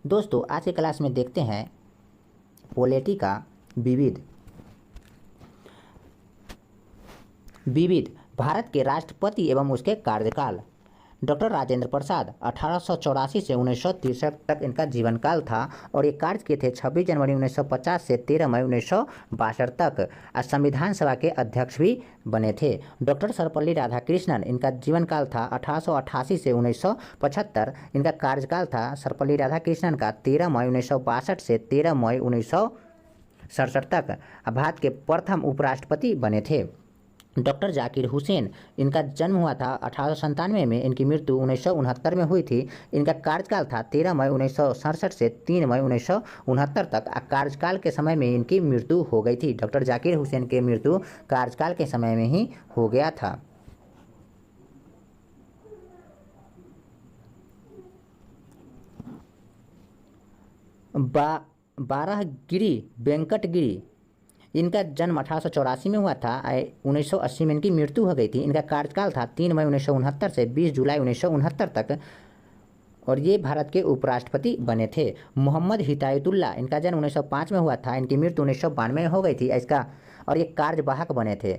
दोस्तों आज के क्लास में देखते हैं पॉलिटी का विविध विविध भारत के राष्ट्रपति एवं उसके कार्यकाल। डॉक्टर राजेंद्र प्रसाद 1884 से 1963 तक इनका जीवन काल था और ये कार्य किए थे 26 जनवरी 1950 से 13 मई 1962 तक। संविधान सभा के अध्यक्ष भी बने थे। डॉक्टर सर्वपल्ली राधाकृष्णन इनका जीवन काल था 1888 से 1975। इनका कार्यकाल था सर्वपल्ली राधाकृष्णन का 13 मई 1962 से 13 मई 1967 तक। भारत के प्रथम उपराष्ट्रपति बने थे। डॉक्टर जाकिर हुसैन इनका जन्म हुआ था 1897 में, इनकी मृत्यु 1969 में हुई थी। इनका कार्यकाल था 13 मई 1967 से 3 मई 1969 तक। कार्यकाल के समय में इनकी मृत्यु हो गई थी। डॉक्टर जाकिर हुसैन की मृत्यु कार्यकाल के समय में ही हो गया था। बाराहगिरी वेंकटगिरी इनका जन्म 1884 में हुआ था। 1980 में इनकी मृत्यु हो गई थी। इनका कार्यकाल था 3 मई 1969 से 20 जुलाई 1969 तक और ये भारत के उपराष्ट्रपति बने थे। मोहम्मद हिदायतुल्लाह इनका जन्म 1905 में हुआ था। इनकी मृत्यु 1992 में हो गई थी। इसका और ये कार्यवाहक बने थे।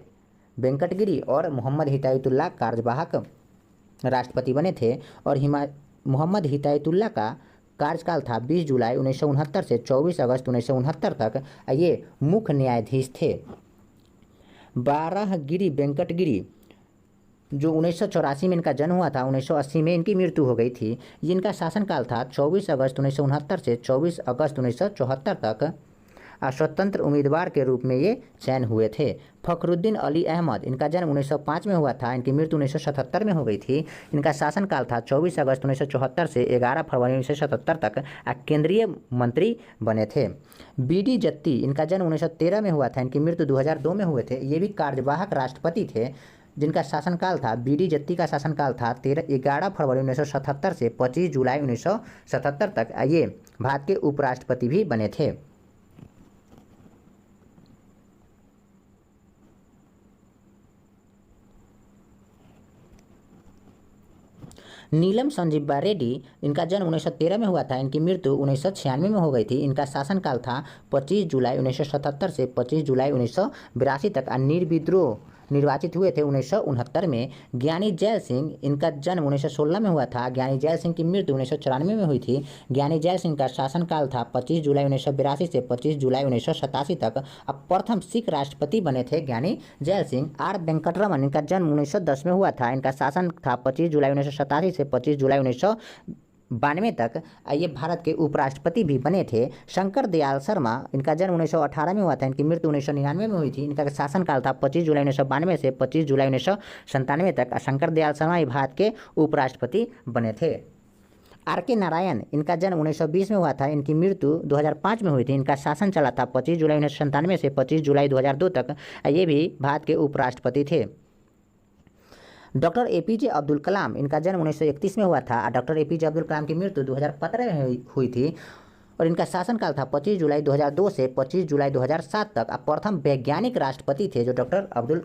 वेंकटगिरी और मोहम्मद हिदायतुल्लाह कार्यवाहक राष्ट्रपति बने थे और मोहम्मद हिदायतुल्लाह का कार्यकाल था 20 जुलाई 1969 से 24 अगस्त 1969 तक। ये मुख्य न्यायाधीश थे। बाराहगिरी वेंकटगिरी जो 1984 में इनका जन्म हुआ था, 1980 में इनकी मृत्यु हो गई थी। इनका शासनकाल था 24 अगस्त 1969 से 24 अगस्त 1974 तक। स्वतंत्र उम्मीदवार के रूप में ये चयन हुए थे। फखरुद्दीन अली अहमद इनका जन्म 1905 में हुआ था। इनकी मृत्यु 1977 में हो गई थी। इनका शासनकाल था 24 अगस्त 1974 से 11 फरवरी 1977 तक। केंद्रीय मंत्री बने थे। बीडी जत्ती इनका जन्म 1913 में हुआ था। इनकी मृत्यु 2002 में हुए थे। ये भी कार्यवाहक राष्ट्रपति थे जिनका शासनकाल था। बीडी जत्ती का शासनकाल था 11 फरवरी 1977 से 25 जुलाई 1977 तक। ये भारत के उपराष्ट्रपति भी बने थे। नीलम संजीवा रेड्डी इनका जन्म 1913 में हुआ था। इनकी मृत्यु 1996 में हो गई थी। इनका शासनकाल था 25 जुलाई 1977 से 25 जुलाई 1982 तक। निर्विद्रोह निर्वाचित हुए थे 1969 में। ज्ञानी जैल सिंह इनका जन्म 1916 में हुआ था। ज्ञानी जैल सिंह की मृत्यु 1994 में हुई थी। ज्ञानी जैल सिंह का शासनकाल था 25 जुलाई 1982 से 25 जुलाई 1987 तक। अब प्रथम सिख राष्ट्रपति बने थे ज्ञानी जैल सिंह। आर वेंकटरमन इनका जन्म 1910 में हुआ था। इनका शासन था 25 जुलाई 1987 से 25 जुलाई 1992 तक। ये भारत के उपराष्ट्रपति भी बने थे। शंकर दयाल शर्मा इनका जन्म 1918 में हुआ था। इनकी मृत्यु 1999 में हुई थी। इनका शासनकाल था 25 जुलाई 1992 से 25 जुलाई 1997 तक। शंकर दयाल शर्मा ही भारत के उपराष्ट्रपति बने थे। आर के नारायण इनका जन्म 1920 में हुआ था। इनकी मृत्यु 2005 में हुई थी। इनका शासन चला था 25 जुलाई 1997 से 25 जुलाई 2002 तक। ये भी भारत के उपराष्ट्रपति थे। डॉक्टर एपीजे अब्दुल कलाम इनका जन्म 1931 में हुआ था। डॉक्टर एपीजे अब्दुल कलाम की मृत्यु 2015 में हुई थी और इनका शासनकाल था 25 जुलाई 2002 से 25 जुलाई 2007 तक। प्रथम वैज्ञानिक राष्ट्रपति थे जो डॉक्टर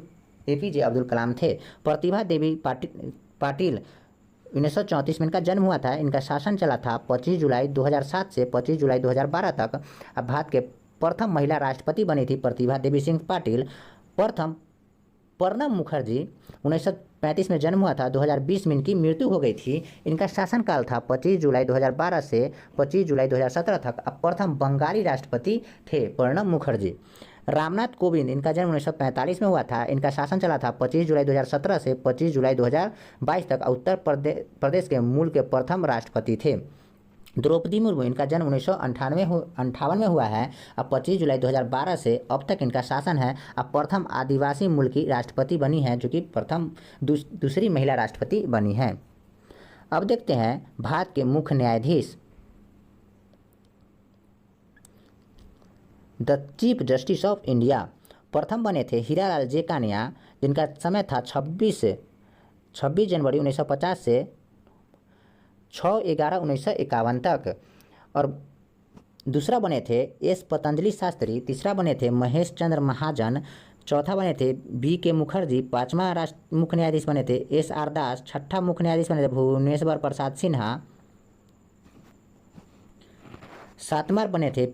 एपीजे अब्दुल कलाम थे। प्रतिभा देवी पाटिल 1934 में इनका जन्म हुआ था। इनका शासन चला था 25 जुलाई 2007 से 25 जुलाई 2012 तक। भारत के प्रथम महिला राष्ट्रपति बनी थी प्रतिभा देवी सिंह पाटिल। प्रथम प्रणब मुखर्जी 1935 में जन्म हुआ था। 2020 में इनकी मृत्यु हो गई थी। इनका शासनकाल था 25 जुलाई 2012 से 25 जुलाई 2017 तक। प्रथम बंगाली राष्ट्रपति थे प्रणब मुखर्जी। रामनाथ कोविंद इनका जन्म 1945 में हुआ था। इनका शासन चला था 25 जुलाई 2017 से 25 जुलाई 2022 तक। उत्तर प्रदेश के मूल के प्रथम राष्ट्रपति थे। द्रौपदी मुर्मू इनका जन्म 1958 में हुआ है। 25 जुलाई 2012 से अब तक इनका शासन है। प्रथम आदिवासी मूल की राष्ट्रपति बनी है जो कि प्रथम दूसरी महिला राष्ट्रपति बनी है। अब देखते हैं भारत के मुख्य न्यायाधीश। The chief justice of India प्रथम बने थे हीरालाल जेकानिया जिनका समय था 26 जनवरी 1950 से 6/11/1951 तक। और दूसरा बने थे एस पतंजलि शास्त्री। तीसरा बने थे महेश चंद्र महाजन। चौथा बने थे बी के मुखर्जी। पांचवा मुख्य न्यायाधीश बने थे एस आर दास। छठा मुख्य न्यायाधीश बने थे भुवनेश्वर प्रसाद सिन्हा। 7 बार बने थे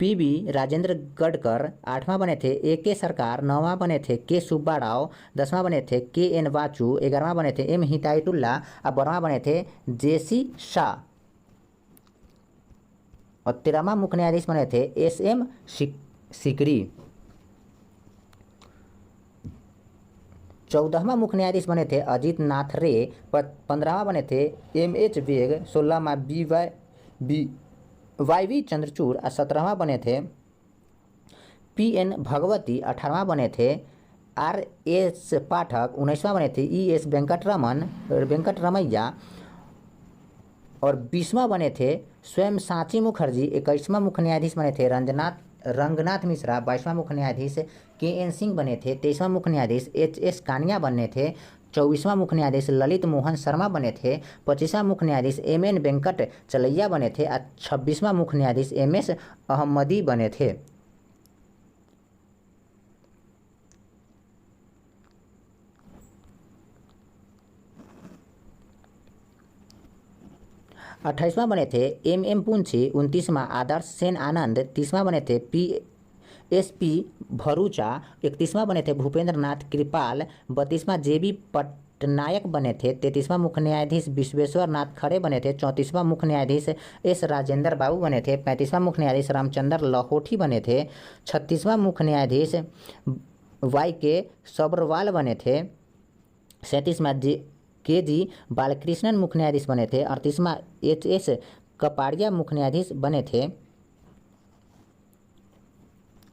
पीबी राजेंद्र गडकर, 8वां बने थे AK सरकार, 9वां बने थे के सुब्बाराव, 10वां बने थे KN वाचू, 11वां बने थे M हिदायतुल्ला और 12वां बने थे JC शाह और 13वां मुख्य न्यायाधीश बने थे SM सिकरी। 14वां मुख्य न्यायाधीश बने थे अजीत नाथ रे, 15वां बने थे MH बेग, 16वां YV चंद्रचूड़ और 17वां बने थे PN भगवती, 18वां बने थे RS पाठक, 19वां बने थे ES वेंकटरमैया और 20वां बने थे स्वयं सांची मुखर्जी। 21वां मुख्य न्यायाधीश बने थे रंगनाथ मिश्रा। 22वां मुख्य न्यायाधीश KN सिंह बने थे। 23वां मुख्य न्यायाधीश HS कानिया बने थे। 24वां मुख्य न्यायाधीश ललित मोहन शर्मा बने थे। 25वां मुख्य न्यायाधीश MN वेंकट चलैया बने थे और 26वां मुख्य न्यायाधीश MS अहमदी बने थे। अट्ठाईसवां बने थे MM पुंछी। 29वां आदर्श सेन आनंद। 30वां बने थे PSP भरूचा। 31वां बने थे भूपेंद्र नाथ कृपाल। 32वां JB पटनायक बने थे। 33वां मुख्य न्यायाधीश विश्वेश्वर नाथ खड़े बने थे। 34वां मुख्य न्यायाधीश S राजेंद्र बाबू बने थे। 35वां मुख्य न्यायाधीश रामचंद्र लाहोठी बने थे। 36वां मुख्य न्यायाधीश YK सब्रवाल बने थे। 37वां KG बालकृष्णन मुख्य न्यायाधीश बने थे। 38वां HS कपाड़िया मुख्य न्यायाधीश बने थे।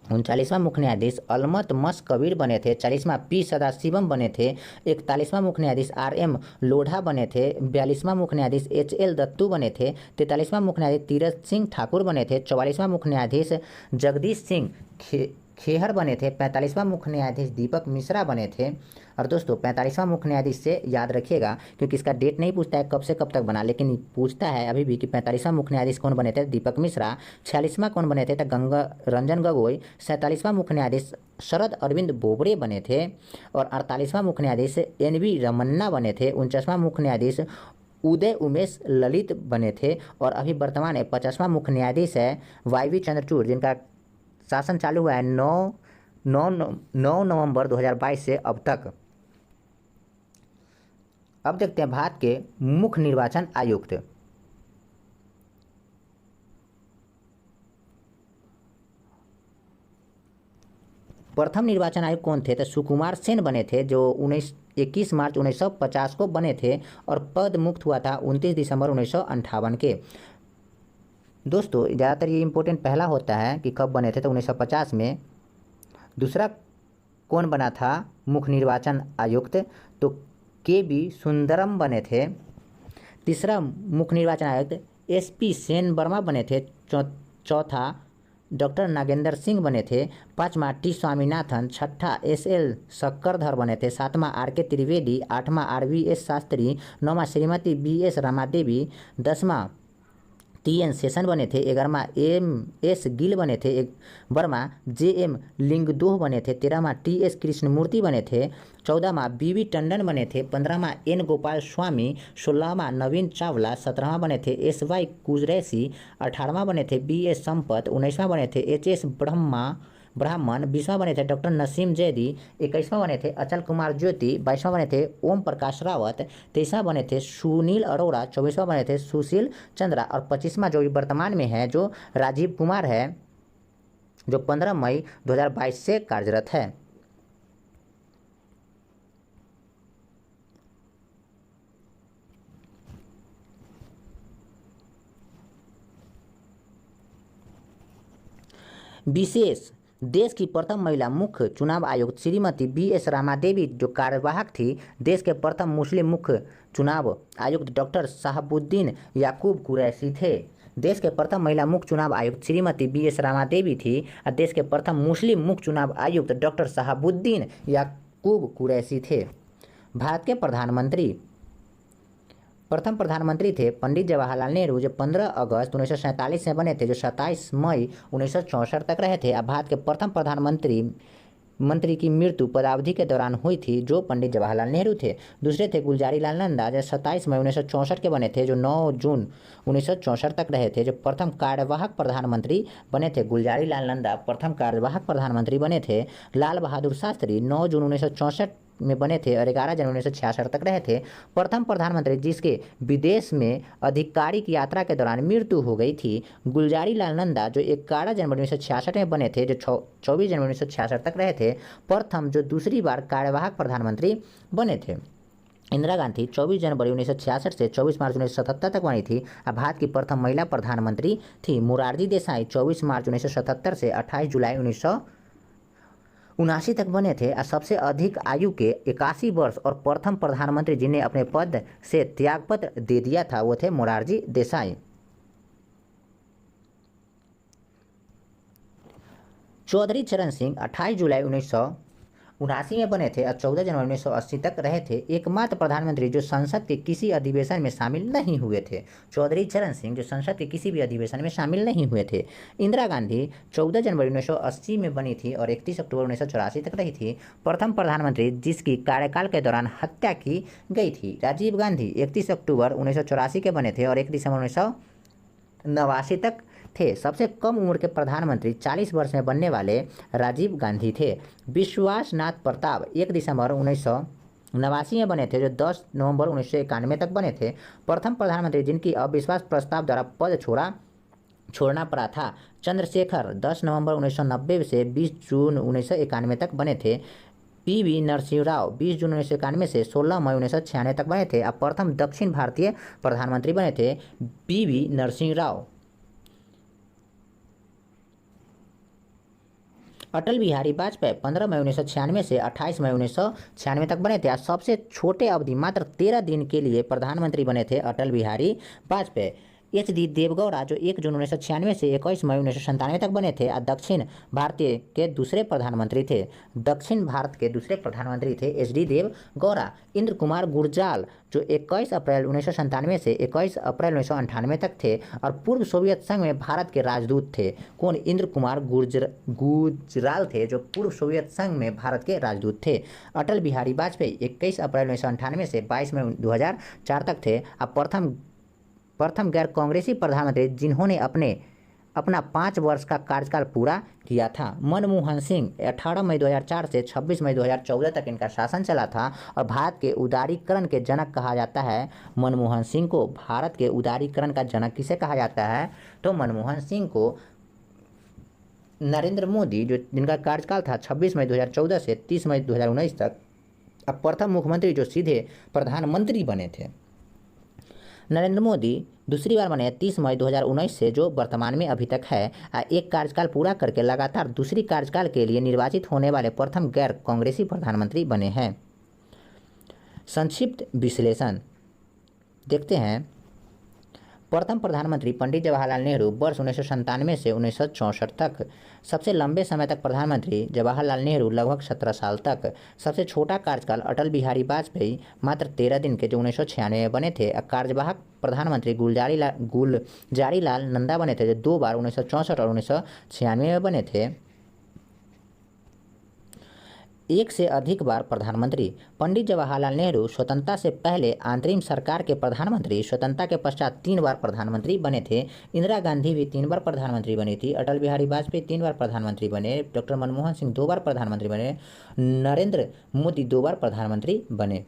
39वां मुख्य न्यायाधीश अलमत मस कबीर बने थे। 40वां P सदाशिवम बने थे। 41वां मुख्य न्यायाधीश RM लोढ़ा बने थे। 42वां मुख्य न्यायाधीश HL दत्तू बने थे। 43वां मुख्य न्यायाधीश तीरथ सिंह ठाकुर बने थे। 44वां मुख्य न्यायाधीश जगदीश सिंह खेहर बने थे। 45वां मुख्य न्यायाधीश दीपक मिश्रा बने थे। और दोस्तों 45वां मुख्य न्यायाधीश से याद रखिएगा क्योंकि इसका डेट नहीं पूछता है कब से कब तक बना, लेकिन पूछता है अभी भी कि 45वां मुख्य न्यायाधीश कौन बने थे, दीपक मिश्रा। 46वां कौन बने थे, तो गंगा रंजन गोगोई। 47वां मुख्य न्यायाधीश शरद अरविंद बोबड़े बने थे। और 48वां मुख्य न्यायाधीश NV रमन्ना बने थे। 49वां मुख्य न्यायाधीश उदय उमेश ललित बने थे। और अभी वर्तमान में 50वां मुख्य न्यायाधीश है YV चंद्रचूड़, जिनका शासन चालू हुआ है 9 नवंबर 2022 से अब तक। अब देखते हैं भारत के मुख्य निर्वाचन आयुक्त। प्रथम निर्वाचन आयुक्त कौन थे, तो सुकुमार सेन बने थे, जो 21 मार्च 1950 को बने थे और पद मुक्त हुआ था 29 दिसंबर 1958 के। दोस्तों ज़्यादातर ये इम्पोर्टेंट पहला होता है कि कब बने थे, तो 1950 में। दूसरा कौन बना था मुख्य निर्वाचन आयुक्त, तो KB सुंदरम बने थे। तीसरा मुख्य निर्वाचन आयुक्त SP सेन वर्मा बने थे। चौथा डॉक्टर नागेंद्र सिंह बने थे। 5वां T स्वामीनाथन। 6ठा SL सक्करधर बने थे। 7वां RK त्रिवेदी। 8वां RVS शास्त्री। 9वां श्रीमती BS रमादेवी। 10वां TN सेशन बने थे। 11वां MS गिल बने थे। वर्मा JM लिंगदोह बने थे। 13वां TS कृष्णमूर्ति बने थे। 14वां BV टंडन बने थे। 15वां N गोपाल स्वामी। 16वां नवीन चावला। 17वां बने थे SY कुरैशी। 18वां बने थे BS संपत। 19वां बने थे HS ब्राह्मण। 20वां बने थे डॉक्टर नसीम जैदी। 21वां बने थे अचल कुमार ज्योति। 22वां बने थे ओम प्रकाश रावत। 23वां बने थे सुनील अरोड़ा। 24वां बने थे सुशील चंद्रा। और 25वां जो वर्तमान में है जो राजीव कुमार है, जो 15 मई 2022 से कार्यरत है। विशेष देश की प्रथम महिला मुख्य चुनाव आयुक्त श्रीमती BS रामादेवी जो कार्यवाहक थी। देश के प्रथम मुस्लिम मुख्य चुनाव आयुक्त डॉक्टर शहाबुद्दीन याकूब कुरैशी थे। देश के प्रथम महिला मुख्य चुनाव आयुक्त श्रीमती BS रामादेवी थी और देश के प्रथम मुस्लिम मुख्य चुनाव आयुक्त डॉक्टर शहाबुद्दीन याकूब कुरैशी थे। भारत के प्रथम प्रधानमंत्री थे पंडित जवाहरलाल नेहरू, जो 15 अगस्त 1947 में बने थे, जो 27 मई 1964 तक रहे थे। अब भारत के प्रथम प्रधानमंत्री मंत्री की मृत्यु पदावधि के दौरान हुई थी, जो पंडित जवाहरलाल नेहरू थे। दूसरे थे गुलजारी लाल नंदा, जो 27 मई 1964 के बने थे, जो 9 जून 1964 तक रहे थे, जो प्रथम कार्यवाहक प्रधानमंत्री बने थे। गुलजारी लाल नंदा प्रथम कार्यवाहक प्रधानमंत्री बने थे। लाल बहादुर शास्त्री 9 जून 1964 में बने थे और 11 जनवरी 1966 तक रहे थे। प्रथम प्रधानमंत्री जिसके विदेश में आधिकारिक यात्रा के दौरान मृत्यु हो गई थी। गुलजारी लाल नंदा जो 11 जनवरी 1966 में बने थे, जो 24 जनवरी 1966 तक रहे थे। प्रथम जो दूसरी बार कार्यवाहक प्रधानमंत्री बने थे। इंदिरा गांधी 24 जनवरी 1966 से 24 मार्च 1977 तक बनी थी। भारत की प्रथम महिला प्रधानमंत्री थी। मोरारजी देसाई 24 मार्च 1977 से 28 जुलाई 1979 तक बने थे। सबसे अधिक आयु के 81 वर्ष और प्रथम प्रधानमंत्री जिन्हें अपने पद से त्यागपत्र दे दिया था वो थे मोरारजी देसाई। चौधरी चरण सिंह 28 जुलाई 1979 में बने थे और 14 जनवरी 1980 तक रहे थे। एकमात्र प्रधानमंत्री जो संसद के किसी अधिवेशन में शामिल नहीं हुए थे। चौधरी चरण सिंह जो संसद के किसी भी अधिवेशन में शामिल नहीं हुए थे। इंदिरा गांधी 14 जनवरी 1980 में बनी थी और 31 अक्टूबर 1984 तक रही थी। प्रथम प्रधानमंत्री जिसकी कार्यकाल के दौरान हत्या की गई थी। राजीव गांधी 31 अक्टूबर 1984 के बने थे और 1 दिसंबर 1989 तक थे। सबसे कम उम्र के प्रधानमंत्री 40 वर्ष में बनने वाले राजीव गांधी थे। विश्वासनाथ प्रताप 1 दिसंबर 1989 में बने थे, जो 10 नवंबर 1991 तक बने थे। प्रथम प्रधानमंत्री जिनकी अविश्वास प्रस्ताव द्वारा पद छोड़ना पड़ा था। चंद्रशेखर 10 नवंबर 1990 से 20 जून 1991 तक बने थे। पीवी नरसिंह राव 20 जून 1991 से 16 मई 1996 तक बने थे। प्रथम दक्षिण भारतीय प्रधानमंत्री बने थे पीवी नरसिंह राव। अटल बिहारी वाजपेयी 15 मई 1996 से 28 मई 1996 तक बने थे। सबसे छोटे अवधि मात्र 13 दिन के लिए प्रधानमंत्री बने थे अटल बिहारी वाजपेयी। HD देवगौड़ा जो 1 जून 1996 से 21 मई 1997 तक बने थे दक्षिण भारतीय के दूसरे प्रधानमंत्री थे। दक्षिण भारत के दूसरे प्रधानमंत्री थे HD देवगौड़ा। इंद्र कुमार गुर्जाल जो 21 अप्रैल 1997 से 21 अप्रैल 1998 तक थे और पूर्व सोवियत संघ में भारत के राजदूत थे। कौन? इंद्र कुमार गुर्जाल थे जो पूर्व सोवियत संघ में भारत के राजदूत थे। अटल बिहारी वाजपेयी 21 अप्रैल 1998 से 22 मई 2004 तक थे। प्रथम गैर कांग्रेसी प्रधानमंत्री जिन्होंने अपना 5 वर्ष का कार्यकाल पूरा किया था। मनमोहन सिंह 18 मई 2004 से 26 मई 2014 तक इनका शासन चला था और भारत के उदारीकरण के जनक कहा जाता है। मनमोहन सिंह को भारत के उदारीकरण का जनक किसे कहा जाता है? तो मनमोहन सिंह को नरेंद्र मोदी जो जिनका कार्यकाल था 26 मई 2014 से 30 मई 2019 तक, अब प्रथम मुख्यमंत्री जो सीधे प्रधानमंत्री बने थे। नरेंद्र मोदी दूसरी बार बने 30 मई 2019 से, जो वर्तमान में अभी तक है। एक कार्यकाल पूरा करके लगातार दूसरी कार्यकाल के लिए निर्वाचित होने वाले प्रथम गैर कांग्रेसी प्रधानमंत्री बने हैं। संक्षिप्त विश्लेषण देखते हैं। प्रथम प्रधानमंत्री पंडित जवाहरलाल नेहरू वर्ष 1997 से 1964 तक। सबसे लंबे समय तक प्रधानमंत्री जवाहरलाल नेहरू लगभग 17 साल तक। सबसे छोटा कार्यकाल अटल बिहारी वाजपेयी मात्र 13 दिन के, जो 1996 में बने थे। कार्यवाहक प्रधानमंत्री गुलजारी लाल नंदा बने थे, जो 2 बार 1964 और 1996 में बने थे। एक से अधिक बार प्रधानमंत्री। पंडित जवाहरलाल नेहरू स्वतंत्रता से पहले अंतरिम सरकार के प्रधानमंत्री, स्वतंत्रता के पश्चात 3 बार प्रधानमंत्री बने थे। इंदिरा गांधी भी 3 बार प्रधानमंत्री बनी थी। अटल बिहारी वाजपेयी 3 बार प्रधानमंत्री बने। डॉक्टर मनमोहन सिंह 2 बार प्रधानमंत्री बने। नरेंद्र मोदी 2 बार प्रधानमंत्री बने।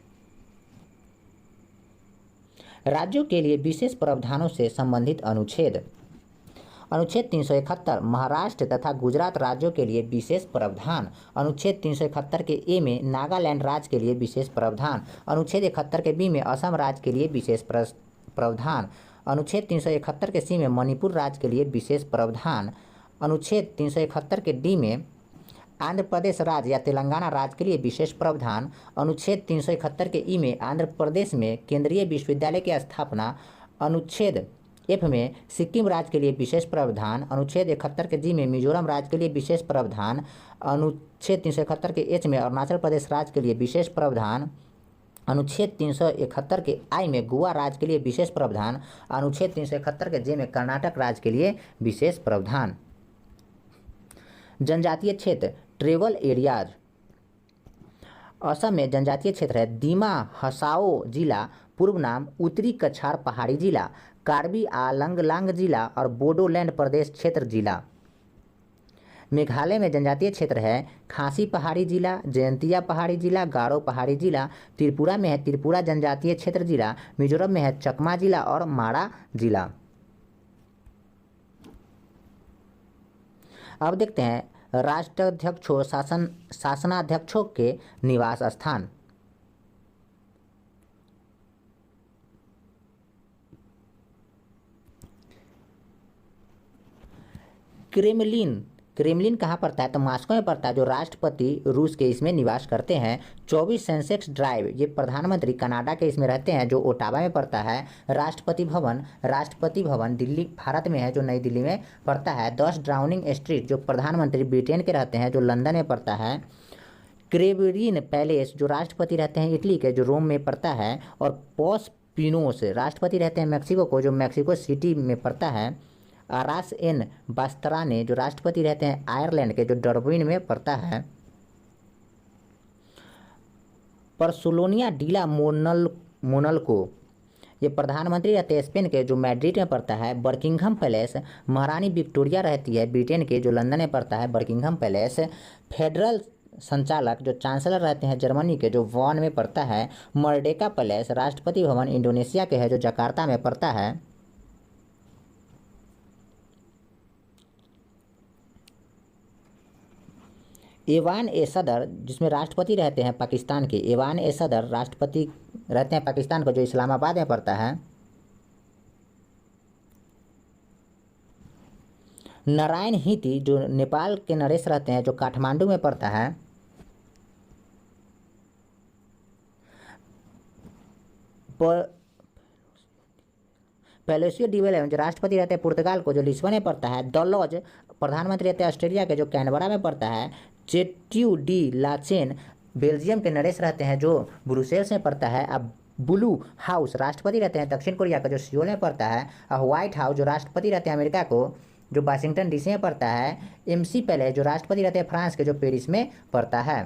राज्यों के लिए विशेष प्रावधानों से संबंधित अनुच्छेद। अनुच्छेद 371 महाराष्ट्र तथा गुजरात राज्यों के लिए विशेष प्रावधान। अनुच्छेद 371 के ए में नागालैंड राज्य के लिए विशेष प्रावधान। अनुच्छेद 71 के बी में असम राज्य के लिए विशेष प्रावधान। अनुच्छेद 371 के सी में मणिपुर राज्य के लिए विशेष प्रावधान। अनुच्छेद 371 के डी में आंध्र प्रदेश राज्य या तेलंगाना राज्य के लिए विशेष प्रावधान। अनुच्छेद 371 के ई में आंध्र प्रदेश में केंद्रीय विश्वविद्यालय की स्थापना। अनुच्छेद एफ में सिक्किम राज्य के लिए विशेष प्रावधान। अनुच्छेद 71 के जी में मिजोरम राज्य के लिए विशेष प्रावधान। अनुच्छेद 371 के एच में अरुणाचल प्रदेश राज्य के लिए विशेष प्रावधान। अनुच्छेद 371 के आई में गोवा राज्य के लिए विशेष प्रावधान। अनुच्छेद 371 के जे में कर्नाटक राज्य के लिए विशेष प्रावधान। जनजातीय क्षेत्र ट्राइबल एरियाज असम में जनजातीय क्षेत्र है दीमा हसाओ जिला, पूर्व नाम उत्तरी कछार पहाड़ी जिला, कार्बी आंगलांग जिला और बोडोलैंड प्रदेश क्षेत्र जिला। मेघालय में जनजातीय क्षेत्र है खासी पहाड़ी जिला, जयंतिया पहाड़ी जिला, गारो पहाड़ी जिला। त्रिपुरा में है त्रिपुरा जनजातीय क्षेत्र जिला, मिजोरम में है चकमा जिला और माड़ा जिला। अब देखते हैं राष्ट्राध्यक्षों शासनाध्यक्षों के निवास स्थान। क्रेमलिन कहाँ पड़ता है तो मॉस्को में पड़ता है, जो राष्ट्रपति रूस के इसमें निवास करते हैं। 24 सेंसेक्स ड्राइव, ये प्रधानमंत्री कनाडा के इसमें रहते हैं, जो ओटावा में पड़ता है। राष्ट्रपति भवन दिल्ली भारत में है, जो नई दिल्ली में पड़ता है। 10 डाउनिंग स्ट्रीट, जो प्रधानमंत्री ब्रिटेन के रहते हैं, जो लंदन में पड़ता है। क्रेमलिन पैलेस, जो राष्ट्रपति रहते हैं इटली के, जो रोम में पड़ता है। और पोस पिनोस, राष्ट्रपति रहते हैं मैक्सिको को, जो मैक्सिको सिटी में पड़ता है। आरास एन बास्त्राने, जो राष्ट्रपति रहते हैं आयरलैंड के, जो डरबिन में पड़ता है। पर्सोलोनिया डीला मोनल्को, ये प्रधानमंत्री रहते हैं स्पेन के, जो मैड्रिड में पड़ता है। बर्किंघम पैलेस, महारानी विक्टोरिया रहती है ब्रिटेन के, जो लंदन में पड़ता है बर्किंघम पैलेस। फेडरल संचालक, जो चांसलर रहते हैं जर्मनी के, जो वॉन में पड़ता है। Merdeka palace, Rashtrapati Bhavan Indonesia के है, जो जकार्ता में पड़ता है। एवान ए सदर, जिसमें राष्ट्रपति रहते हैं पाकिस्तान के, एवान ए सदर राष्ट्रपति रहते हैं पाकिस्तान का, जो इस्लामाबाद में पड़ता है। नारायण हिती, जो नेपाल के नरेश रहते हैं, जो काठमांडू में पड़ता है। पेलोसियो डिवेले, जो राष्ट्रपति रहते हैं पुर्तगाल को, जो लिस्बन में पड़ता है। दलॉज, प्रधानमंत्री रहते हैं ऑस्ट्रेलिया के, जो कैनबरा में पड़ता है। चेट्यू डी लाचेन, बेल्जियम के नरेश रहते हैं, जो ब्रुसेल्स में पड़ता है। अब ब्लू हाउस, राष्ट्रपति रहते हैं दक्षिण कोरिया का, जो सियोल में पड़ता है। व्हाइट हाउस, जो राष्ट्रपति रहते हैं अमेरिका को, जो वाशिंगटन डीसी में पड़ता है। एमसी पैलेस, जो राष्ट्रपति रहते हैं फ्रांस के, जो पेरिस में पड़ता है।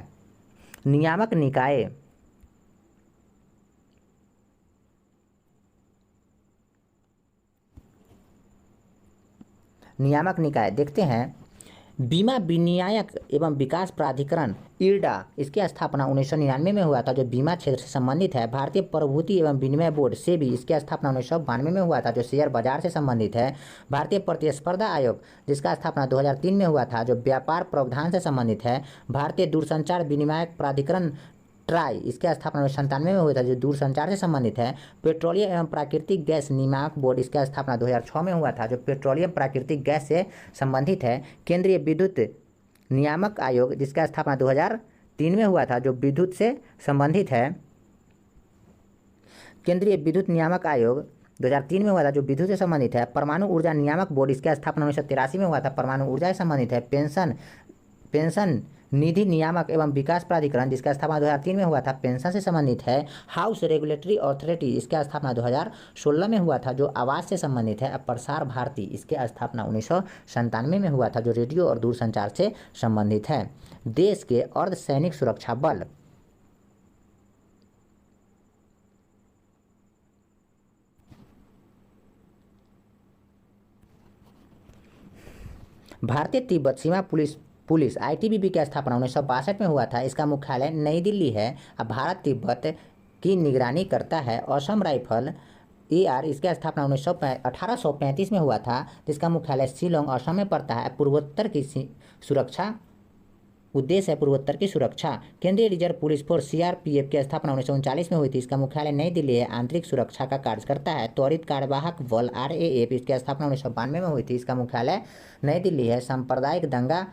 नियामक निकाय देखते हैं। बीमा विनियामक एवं विकास प्राधिकरण इरडा, इसकी स्थापना 1999 में हुआ था, जो बीमा क्षेत्र से संबंधित है। भारतीय प्रभुति एवं विनिमय बोर्ड सेबी, इसकी स्थापना 1992 में हुआ था, जो शेयर बाजार से संबंधित है। भारतीय प्रतिस्पर्धा आयोग, जिसका स्थापना 2003 में हुआ था, जो व्यापार प्रावधान से संबंधित है। भारतीय दूरसंचार विनियामक प्राधिकरण ट्राई, इसकी स्थापना 1997 में हुआ था, जो दूरसंचार से संबंधित है। पेट्रोलियम एवं प्राकृतिक गैस नियामक बोर्ड, इसकी स्थापना 2006 में हुआ था, जो पेट्रोलियम प्राकृतिक गैस से संबंधित है। केंद्रीय विद्युत नियामक आयोग, जिसका स्थापना 2003 में हुआ था, जो विद्युत से संबंधित है। केंद्रीय विद्युत नियामक आयोग 2003 में हुआ था, जो विद्युत से संबंधित है। परमाणु ऊर्जा नियामक बोर्ड, इसकी स्थापना 1983 में हुआ था, परमाणु ऊर्जा से संबंधित है। पेंशन निधि नियामक एवं विकास प्राधिकरण, जिसका स्थापना 2003 में हुआ था, पेंशन से संबंधित है। हाउस रेगुलेटरी अथॉरिटी, इसका स्थापना 2016 में हुआ था, जो आवास से संबंधित है। प्रसार भारती, इसकी स्थापना 1997 में हुआ था, जो रेडियो और दूरसंचार से संबंधित है। देश के अर्धसैनिक सुरक्षा बल, भारतीय तिब्बत सीमा पुलिस आईटीबीपी की स्थापना 1962 में हुआ था। इसका मुख्यालय नई दिल्ली है। अब भारत तिब्बत की निगरानी करता है। असम राइफल AR, इसकी स्थापना 1835 में हुआ था, जिसका मुख्यालय शिलोंग असम में पड़ता है। पूर्वोत्तर की सुरक्षा उद्देश्य है पूर्वोत्तर की सुरक्षा। केंद्रीय रिजर्व पुलिस फोर्स CRPF की स्थापना 1939 में हुई थी। इसका मुख्यालय नई दिल्ली है। आंतरिक सुरक्षा का कार्य करता है। त्वरित कार्यवाहक बल RAF, इसकी स्थापना 1992 में हुई थी। इसका मुख्यालय नई दिल्ली है। सांप्रदायिक दंगा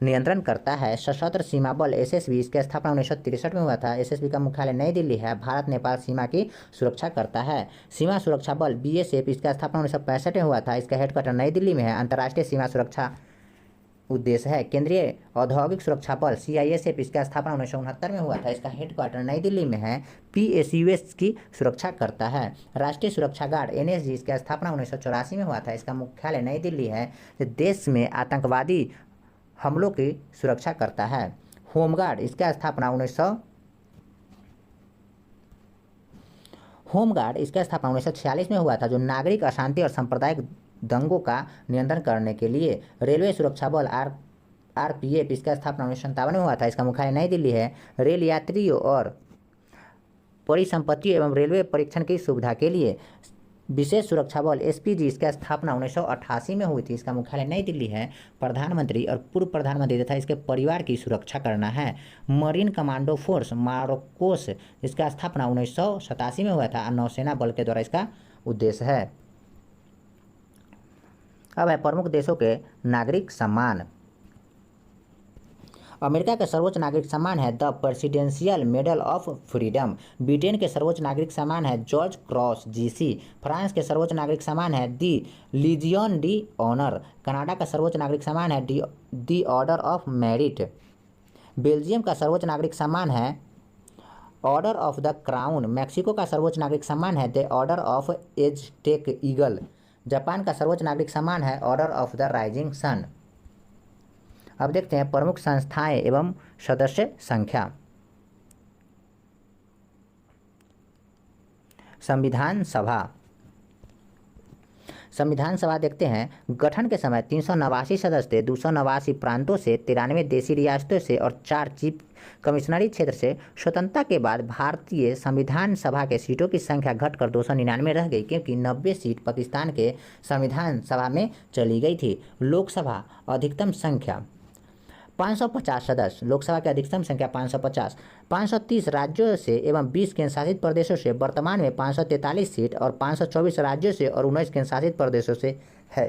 नियंत्रण करता है। सशस्त्र सीमा बल SSB, इसकी स्थापना 1963 में हुआ था। SSB का मुख्यालय नई दिल्ली है। भारत नेपाल सीमा की सुरक्षा करता है। सीमा सुरक्षा बल BSF, इसका स्थापना 1965 में हुआ था। इसका हेडक्वार्टर नई दिल्ली में है। अंतर्राष्ट्रीय सीमा सुरक्षा उद्देश्य है। केंद्रीय औद्योगिक सुरक्षा बल CISF, इसका स्थापना 1969 में हुआ था। इसका हेडक्वार्टर नई दिल्ली में है। PSUS की सुरक्षा करता है। राष्ट्रीय सुरक्षा गार्ड NSG, इसकी स्थापना 1984 में हुआ था। इसका मुख्यालय नई दिल्ली है। देश में आतंकवादी हमलों की सुरक्षा करता है। होमगार्ड, इसका स्थापना होमगार्ड इसका स्थापना 1946 में हुआ था, जो नागरिक अशांति और सांप्रदायिक दंगों का नियंत्रण करने के लिए। रेलवे सुरक्षा बल आरपीएफ इसका स्थापना 1957 में हुआ था। इसका मुख्यालय नई दिल्ली है। रेल यात्रियों और परिसंपत्तियों एवं रेलवे परीक्षण की सुविधा के लिए विशेष सुरक्षा बल एसपीजी इसका स्थापना 1988 में हुई थी। इसका मुख्यालय नई दिल्ली है। प्रधानमंत्री और पूर्व प्रधानमंत्री तथा इसके परिवार की सुरक्षा करना है। मरीन कमांडो फोर्स मारोकोस इसका स्थापना 1987 में हुआ था। नौसेना बल के द्वारा इसका उद्देश्य है। अब है प्रमुख देशों के नागरिक सम्मान। अमेरिका के सर्वोच्च नागरिक सम्मान है the presidential medal of freedom. Britain के सर्वोच्च नागरिक सम्मान है जॉर्ज क्रॉस जीसी। फ्रांस के सर्वोच्च नागरिक सम्मान है the legion de honour. Canada का सर्वोच्च नागरिक सम्मान है the order of merit. Belgium का सर्वोच्च नागरिक सम्मान है order of the crown. Mexico का सर्वोच्च नागरिक सम्मान है the order of Aztec eagle. Japan का सर्वोच्च नागरिक सम्मान है order of the rising sun. अब देखते हैं प्रमुख संस्थाएं एवं सदस्य संख्या। संविधान सभा। संविधान सभा देखते हैं। गठन के समय 389 सदस्य थे। 289 प्रांतों से, 93 देशी रियासतों से और 4 चीफ कमिश्नरी क्षेत्र से। स्वतंत्रता के बाद भारतीय संविधान सभा के सीटों की संख्या घटकर 299 रह गई, क्योंकि 90 सीट पाकिस्तान के संविधान सभा में चली गई थी। लोकसभा अधिकतम संख्या 550 सदस्य। लोकसभा की अधिकतम संख्या 550। 530 राज्यों से एवं 20 केंद्र शासित प्रदेशों से। वर्तमान में 543 सीट और 524 राज्यों से और 19 केंद्र शासित प्रदेशों से है।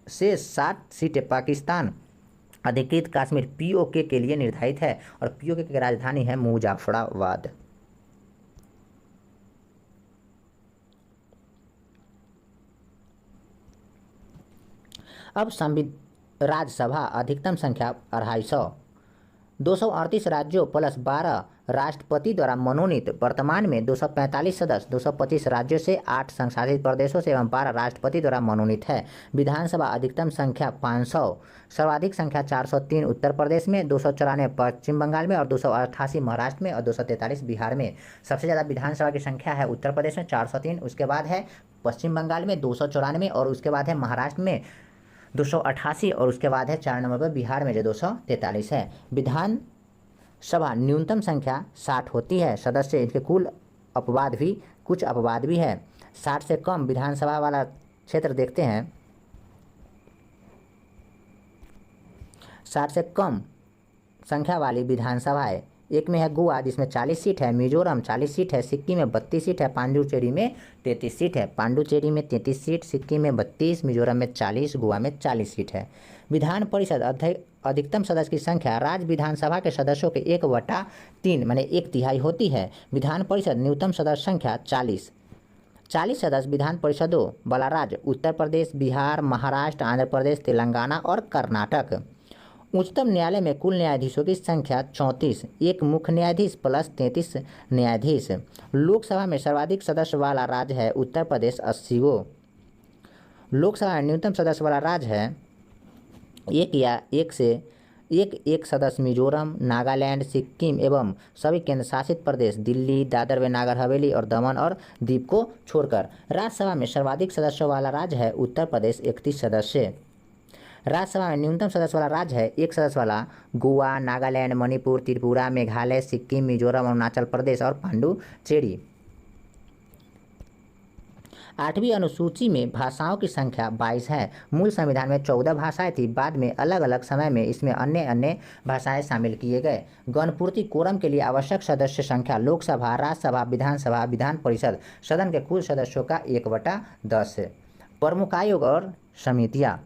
60 सीटें पाकिस्तान अधिकृत कश्मीर पीओके के लिए निर्धारित है और पीओके की राजधानी है मुजफ्फराबाद। अब राज्यसभा अधिकतम संख्या 250। 238 राज्यों प्लस 12 राष्ट्रपति द्वारा मनोनीत। वर्तमान में 245 सदस्य 225 राज्यों से, 8 संघशासित प्रदेशों से एवं 12 राष्ट्रपति द्वारा मनोनीत है। विधानसभा अधिकतम संख्या 500। सर्वाधिक संख्या 403 उत्तर प्रदेश में, 294 पश्चिम बंगाल में और 288 महाराष्ट्र में और 243 बिहार में। सबसे ज़्यादा विधानसभा की संख्या है उत्तर प्रदेश में 403, उसके बाद है पश्चिम बंगाल में 294 और उसके बाद है महाराष्ट्र में 288 और उसके बाद है 4 नंबर पर बिहार में जो 243 है। विधान सभा न्यूनतम संख्या 60 होती है सदस्य। इनके कुछ अपवाद भी है। 60 से कम विधानसभा वाला क्षेत्र देखते हैं। 60 से कम संख्या वाली विधानसभाएं, एक में है गोवा जिसमें 40 सीट है, मिजोरम 40 सीट है, सिक्किम में 32 सीट है, पांडुचेरी में 33 सीट है। पांडुचेरी में 33 सीट, सिक्किम में 32, मिजोरम में 40, गोवा में 40 सीट है। विधान परिषद अधिकतम सदस्य की संख्या राज्य विधानसभा के सदस्यों के 1/3 माने 1/3 होती है। विधान परिषद न्यूनतम सदस्य संख्या 40 सदस्य विधान परिषदों वाला राज्य उत्तर प्रदेश, बिहार, महाराष्ट्र, आंध्र प्रदेश, तेलंगाना और कर्नाटक। उच्चतम न्यायालय में कुल न्यायाधीशों की संख्या 34, एक मुख्य न्यायाधीश प्लस 33 न्यायाधीश। लोकसभा में सर्वाधिक सदस्य वाला राज्य है उत्तर प्रदेश 80 गो। लोकसभा में न्यूनतम सदस्य वाला राज्य है एक सदस्य मिजोरम, नागालैंड, सिक्किम एवं सभी केंद्र शासित प्रदेश दिल्ली, दादर व नागर हवेली और दमन और दीव को छोड़कर। राज्यसभा में सर्वाधिक सदस्यों वाला राज्य है उत्तर प्रदेश 31 सदस्य। राज्यसभा में न्यूनतम सदस्य वाला राज्य है एक सदस्य वाला गोवा, नागालैंड, मणिपुर, त्रिपुरा, मेघालय, सिक्किम, मिजोरम, अरुणाचल प्रदेश और पांडुचेरी। 8वीं अनुसूची में भाषाओं की संख्या 22 है। मूल संविधान में 14 भाषाएं थी, बाद में अलग अलग समय में इसमें अन्य भाषाएं शामिल किए गए। गणपूर्ति कोरम के लिए आवश्यक सदस्य संख्या लोकसभा, राज्यसभा, विधानसभा, विधान परिषद सदन के कुल सदस्यों का 1/10 है। प्रमुख आयोग और समितियाँ।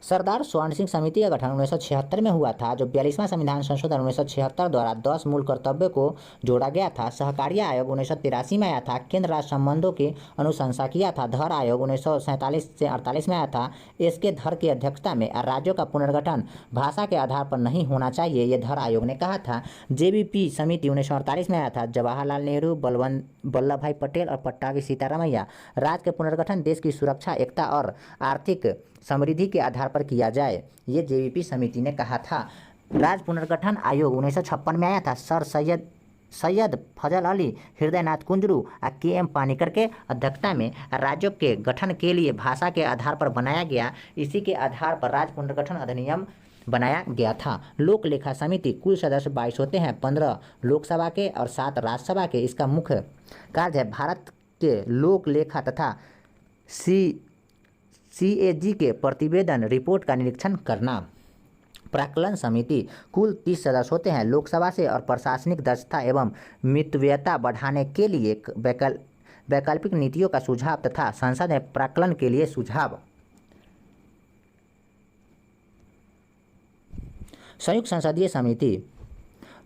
सरदार स्वर्ण सिंह समिति का गठन 1976 में हुआ था, जो 42वां संविधान संशोधन 1976 द्वारा 10 मूल कर्तव्यों को जोड़ा गया था। सहकारिता आयोग 1983 में आया था। केंद्र राज्य संबंधों की अनुशंसा किया था। धर आयोग 1947 से 48 में आया था। एस के धर की अध्यक्षता में राज्यों का पुनर्गठन भाषा के आधार पर नहीं होना चाहिए, ये धर आयोग ने कहा था। जेबीपी समिति 1948 में आया था। जवाहरलाल नेहरू, वल्लभ भाई पटेल और पट्टाभी सीतारामैया। राज्य के पुनर्गठन देश की सुरक्षा, एकता और आर्थिक समृद्धि के आधार पर किया जाए, ये जेबीपी समिति ने कहा था। राज्य पुनर्गठन आयोग 1956 में आया था। सर सैयद फजल अली, हृदयनाथ कुंजरू और के.एम. पानीकर के अध्यक्षता में राज्यों के गठन के लिए भाषा के आधार पर बनाया गया। इसी के आधार पर राज्य पुनर्गठन अधिनियम बनाया गया था। लोक लेखा समिति कुल सदस्य 22 होते हैं, 15 लोकसभा के और 7 राज्यसभा के। इसका मुख्य कार्य है भारत के लोक लेखा तथा CAG के प्रतिवेदन रिपोर्ट का निरीक्षण करना। प्राक्कलन समिति कुल 30 सदस्य होते हैं लोकसभा से और प्रशासनिक दक्षता एवं मितव्ययता बढ़ाने के लिए वैकल्पिक नीतियों का सुझाव तथा संसद में प्राक्कलन के लिए सुझाव। संयुक्त संसदीय समिति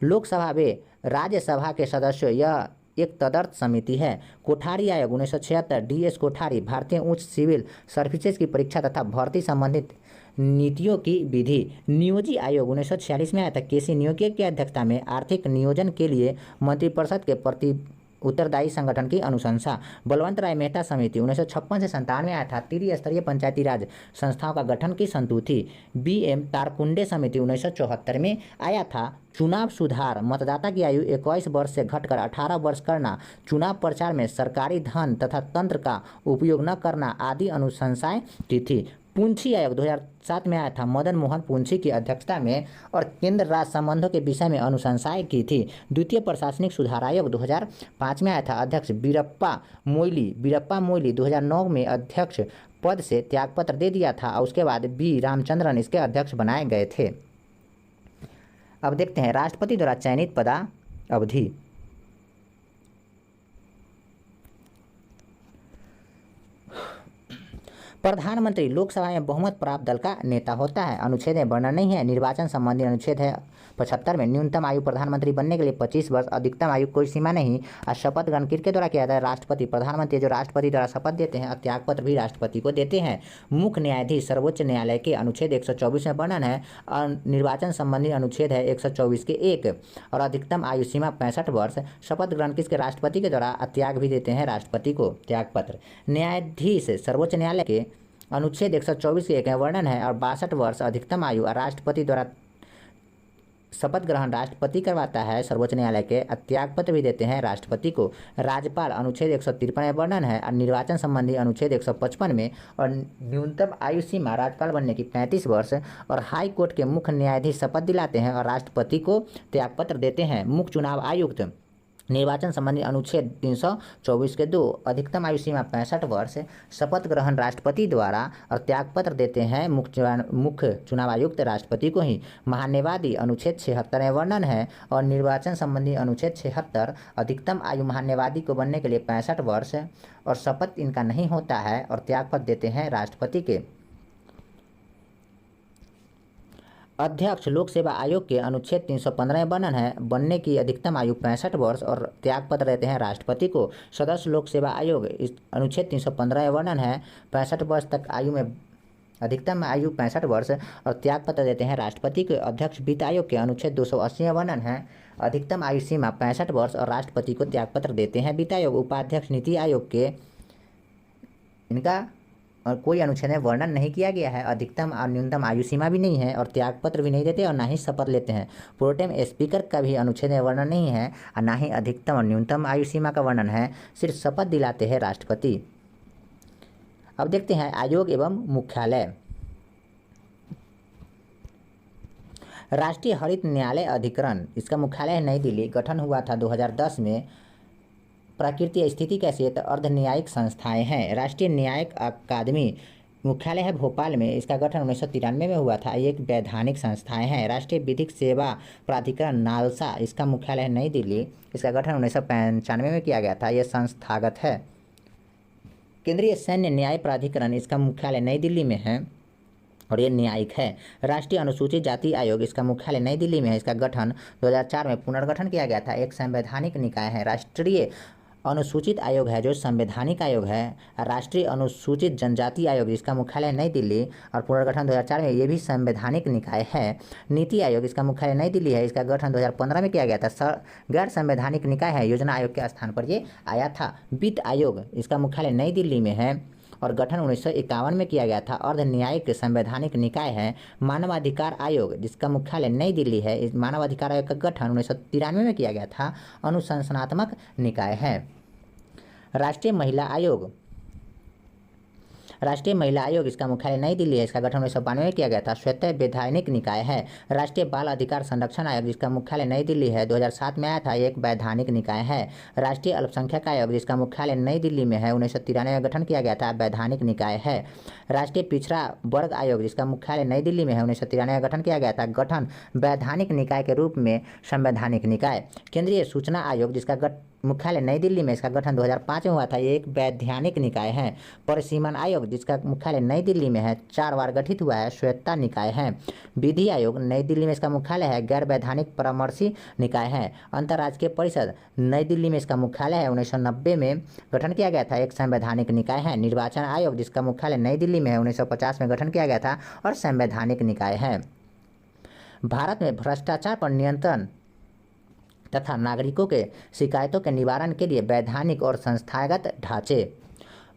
लोकसभा व राज्यसभा के सदस्यों, यह एक तदर्थ समिति है। कोठारी आयोग 1976, DS कोठारी भारतीय उच्च सिविल सर्विसेज की परीक्षा तथा भर्ती संबंधित नीतियों की विधि। नियोजी आयोग 1946 में आया था। KC न्योकुए की अध्यक्षता में आर्थिक नियोजन के लिए मंत्रिपरिषद के प्रति उत्तरदायी संगठन की अनुशंसा। बलवंत राय मेहता समिति 1956 से 97 में आया था। त्रिस्तरीय पंचायती राज संस्थाओं का गठन की संतुति। BM तारकुंडे समिति 1974 में आया था। चुनाव सुधार, मतदाता की आयु 21 वर्ष से घटकर 18 वर्ष करना, चुनाव प्रचार में सरकारी धन तथा तंत्र का उपयोग न करना आदि अनुशंसाएं की थी। पूंछी आयोग 2007 में आया था। मदन मोहन पूंछी की अध्यक्षता में और केंद्र राज्य संबंधों के विषय में अनुशंसाएं की थी। द्वितीय प्रशासनिक सुधार आयोग 2005 में आया था। अध्यक्ष वीरप्पा मोइली 2009 में अध्यक्ष पद से त्यागपत्र दे दिया था और उसके बाद B रामचंद्रन इसके अध्यक्ष बनाए गए थे। अब देखते हैं राष्ट्रपति द्वारा चयनित पदावधि। प्रधानमंत्री लोकसभा में बहुमत प्राप्त दल का नेता होता है। अनुच्छेद में वर्णन नहीं है। निर्वाचन संबंधी अनुच्छेद है 75 में न्यूनतम आयु प्रधानमंत्री बनने के लिए 25 वर्ष, अधिकतम आयु कोई सीमा नहीं। और शपथ ग्रहण किसके द्वारा किया जाता है? राष्ट्रपति। प्रधानमंत्री जो राष्ट्रपति द्वारा शपथ देते हैं और त्यागपत्र भी राष्ट्रपति को देते हैं। मुख्य न्यायाधीश सर्वोच्च न्यायालय के अनुच्छेद 124 में वर्णन है और निर्वाचन संबंधी अनुच्छेद है 124 के 1 और अधिकतम आयु सीमा 65 वर्ष। शपथ ग्रहण किसके? राष्ट्रपति के द्वारा। त्याग भी देते हैं राष्ट्रपति को त्यागपत्र। न्यायाधीश सर्वोच्च न्यायालय के अनुच्छेद 124 के 1 में वर्णन है और 62 वर्ष अधिकतम आयु और राष्ट्रपति द्वारा शपथ ग्रहण राष्ट्रपति करवाता है सर्वोच्च न्यायालय के। त्यागपत्र भी देते हैं राष्ट्रपति को। राज्यपाल अनुच्छेद 153 में वर्णन है और निर्वाचन संबंधी अनुच्छेद 155 में और न्यूनतम आयु सीमा राज्यपाल बनने की 35 वर्ष। और हाई कोर्ट के मुख्य न्यायाधीश शपथ दिलाते हैं और राष्ट्रपति को त्यागपत्र देते हैं। मुख्य चुनाव आयुक्त निर्वाचन संबंधी अनुच्छेद 324 के 2 अधिकतम आयु सीमा 65 वर्ष। शपथ ग्रहण राष्ट्रपति द्वारा और त्यागपत्र देते हैं मुख्य चुनाव आयुक्त राष्ट्रपति को ही। महान्यायवादी अनुच्छेद 76 में वर्णन है और निर्वाचन संबंधी अनुच्छेद 76 अधिकतम आयु महान्यायवादी को बनने के लिए 65 वर्ष और शपथ इनका नहीं होता है और त्यागपत्र देते हैं राष्ट्रपति के। अध्यक्ष लोक सेवा आयोग के अनुच्छेद 315 में वर्णन है बनने की अधिकतम आयु 65 वर्ष और त्यागपत्र देते हैं राष्ट्रपति को। सदस्य लोक सेवा आयोग इस अनुच्छेद 315 में वर्णन है 65 वर्ष तक आयु में अधिकतम आयु 65 वर्ष और त्यागपत्र देते हैं राष्ट्रपति के। अध्यक्ष वित्त आयोग के अनुच्छेद 280 में वर्णन है अधिकतम आयु सीमा 65 वर्ष और राष्ट्रपति को त्यागपत्र देते हैं वित्त आयोग। उपाध्यक्ष नीति आयोग के इनका और कोई अनुच्छेद में वर्णन नहीं किया गया है। अधिकतम और न्यूनतम आयु सीमा भी नहीं है और त्यागपत्र भी नहीं देते और ना ही शपथ लेते हैं। प्रोटेम स्पीकर का भी अनुच्छेद में वर्णन नहीं है और ना ही अधिकतम और न्यूनतम आयु सीमा का वर्णन है। सिर्फ शपथ दिलाते हैं राष्ट्रपति। अब देखते हैं आयोग एवं मुख्यालय। राष्ट्रीय हरित न्यायालय अधिकरण, इसका मुख्यालय है नई दिल्ली। गठन हुआ था 2010 में। प्राकृतिक स्थिति कैसी है तो अर्ध न्यायिक संस्थाएं हैं। राष्ट्रीय न्यायिक अकादमी मुख्यालय है भोपाल में। इसका गठन 1993 में हुआ था। ये एक वैधानिक संस्थाएं हैं। राष्ट्रीय विधिक सेवा प्राधिकरण नालसा, इसका मुख्यालय है नई दिल्ली। इसका गठन 1995 में किया गया था। यह संस्थागत है। केंद्रीय सैन्य न्याय प्राधिकरण, इसका मुख्यालय नई दिल्ली में है और ये न्यायिक है। राष्ट्रीय अनुसूचित जाति आयोग, इसका मुख्यालय नई दिल्ली में है। इसका गठन 2004 में पुनर्गठन किया गया था। एक संवैधानिक निकाय है। राष्ट्रीय अनुसूचित आयोग है जो संवैधानिक आयोग है। राष्ट्रीय अनुसूचित जनजाति आयोग, इसका मुख्यालय नई दिल्ली और पुनर्गठन 2004 में। ये भी संवैधानिक निकाय है। नीति आयोग, इसका मुख्यालय नई दिल्ली है। इसका गठन 2015 में किया गया था। गैर संवैधानिक निकाय है। योजना आयोग के स्थान पर ये आया था। वित्त आयोग, इसका मुख्यालय नई दिल्ली में है और गठन 1951 में किया गया था। अर्ध न्यायिक संवैधानिक निकाय है मानवाधिकार आयोग, जिसका मुख्यालय नई दिल्ली है। इस मानवाधिकार आयोग का गठन 1993 में किया गया था। अनुशासनात्मक निकाय है। राष्ट्रीय महिला आयोग इसका मुख्यालय नई दिल्ली है। इसका गठन 1992 में किया गया था। स्वतः वैधानिक निकाय है। राष्ट्रीय बाल अधिकार संरक्षण आयोग जिसका मुख्यालय नई दिल्ली है, 2007 में आया था, एक वैधानिक निकाय है। राष्ट्रीय अल्पसंख्यक आयोग जिसका मुख्यालय नई दिल्ली में है, 1993 में गठन किया गया था, वैधानिक निकाय है। राष्ट्रीय पिछड़ा वर्ग आयोग जिसका मुख्यालय नई दिल्ली में है, 1993 में गठन किया गया था, गठन वैधानिक निकाय के रूप में संवैधानिक निकाय। केंद्रीय सूचना आयोग जिसका मुख्यालय नई दिल्ली में, इसका गठन 2005 में हुआ था, ये एक वैधानिक निकाय है। परिसीमन आयोग जिसका मुख्यालय नई दिल्ली में है, 4 बार गठित हुआ है, स्वायत्ता निकाय है। विधि आयोग नई दिल्ली में इसका मुख्यालय है, गैर वैधानिक परामर्शी निकाय है। अंतर्राज्यीय परिषद नई दिल्ली में इसका मुख्यालय है, 1990 में गठन किया गया था, एक संवैधानिक निकाय है। निर्वाचन आयोग जिसका मुख्यालय नई दिल्ली में है, 1950 में गठन किया गया था और संवैधानिक निकाय है। भारत में भ्रष्टाचार पर नियंत्रण तथा नागरिकों के शिकायतों के निवारण के लिए वैधानिक और संस्थागत ढांचे।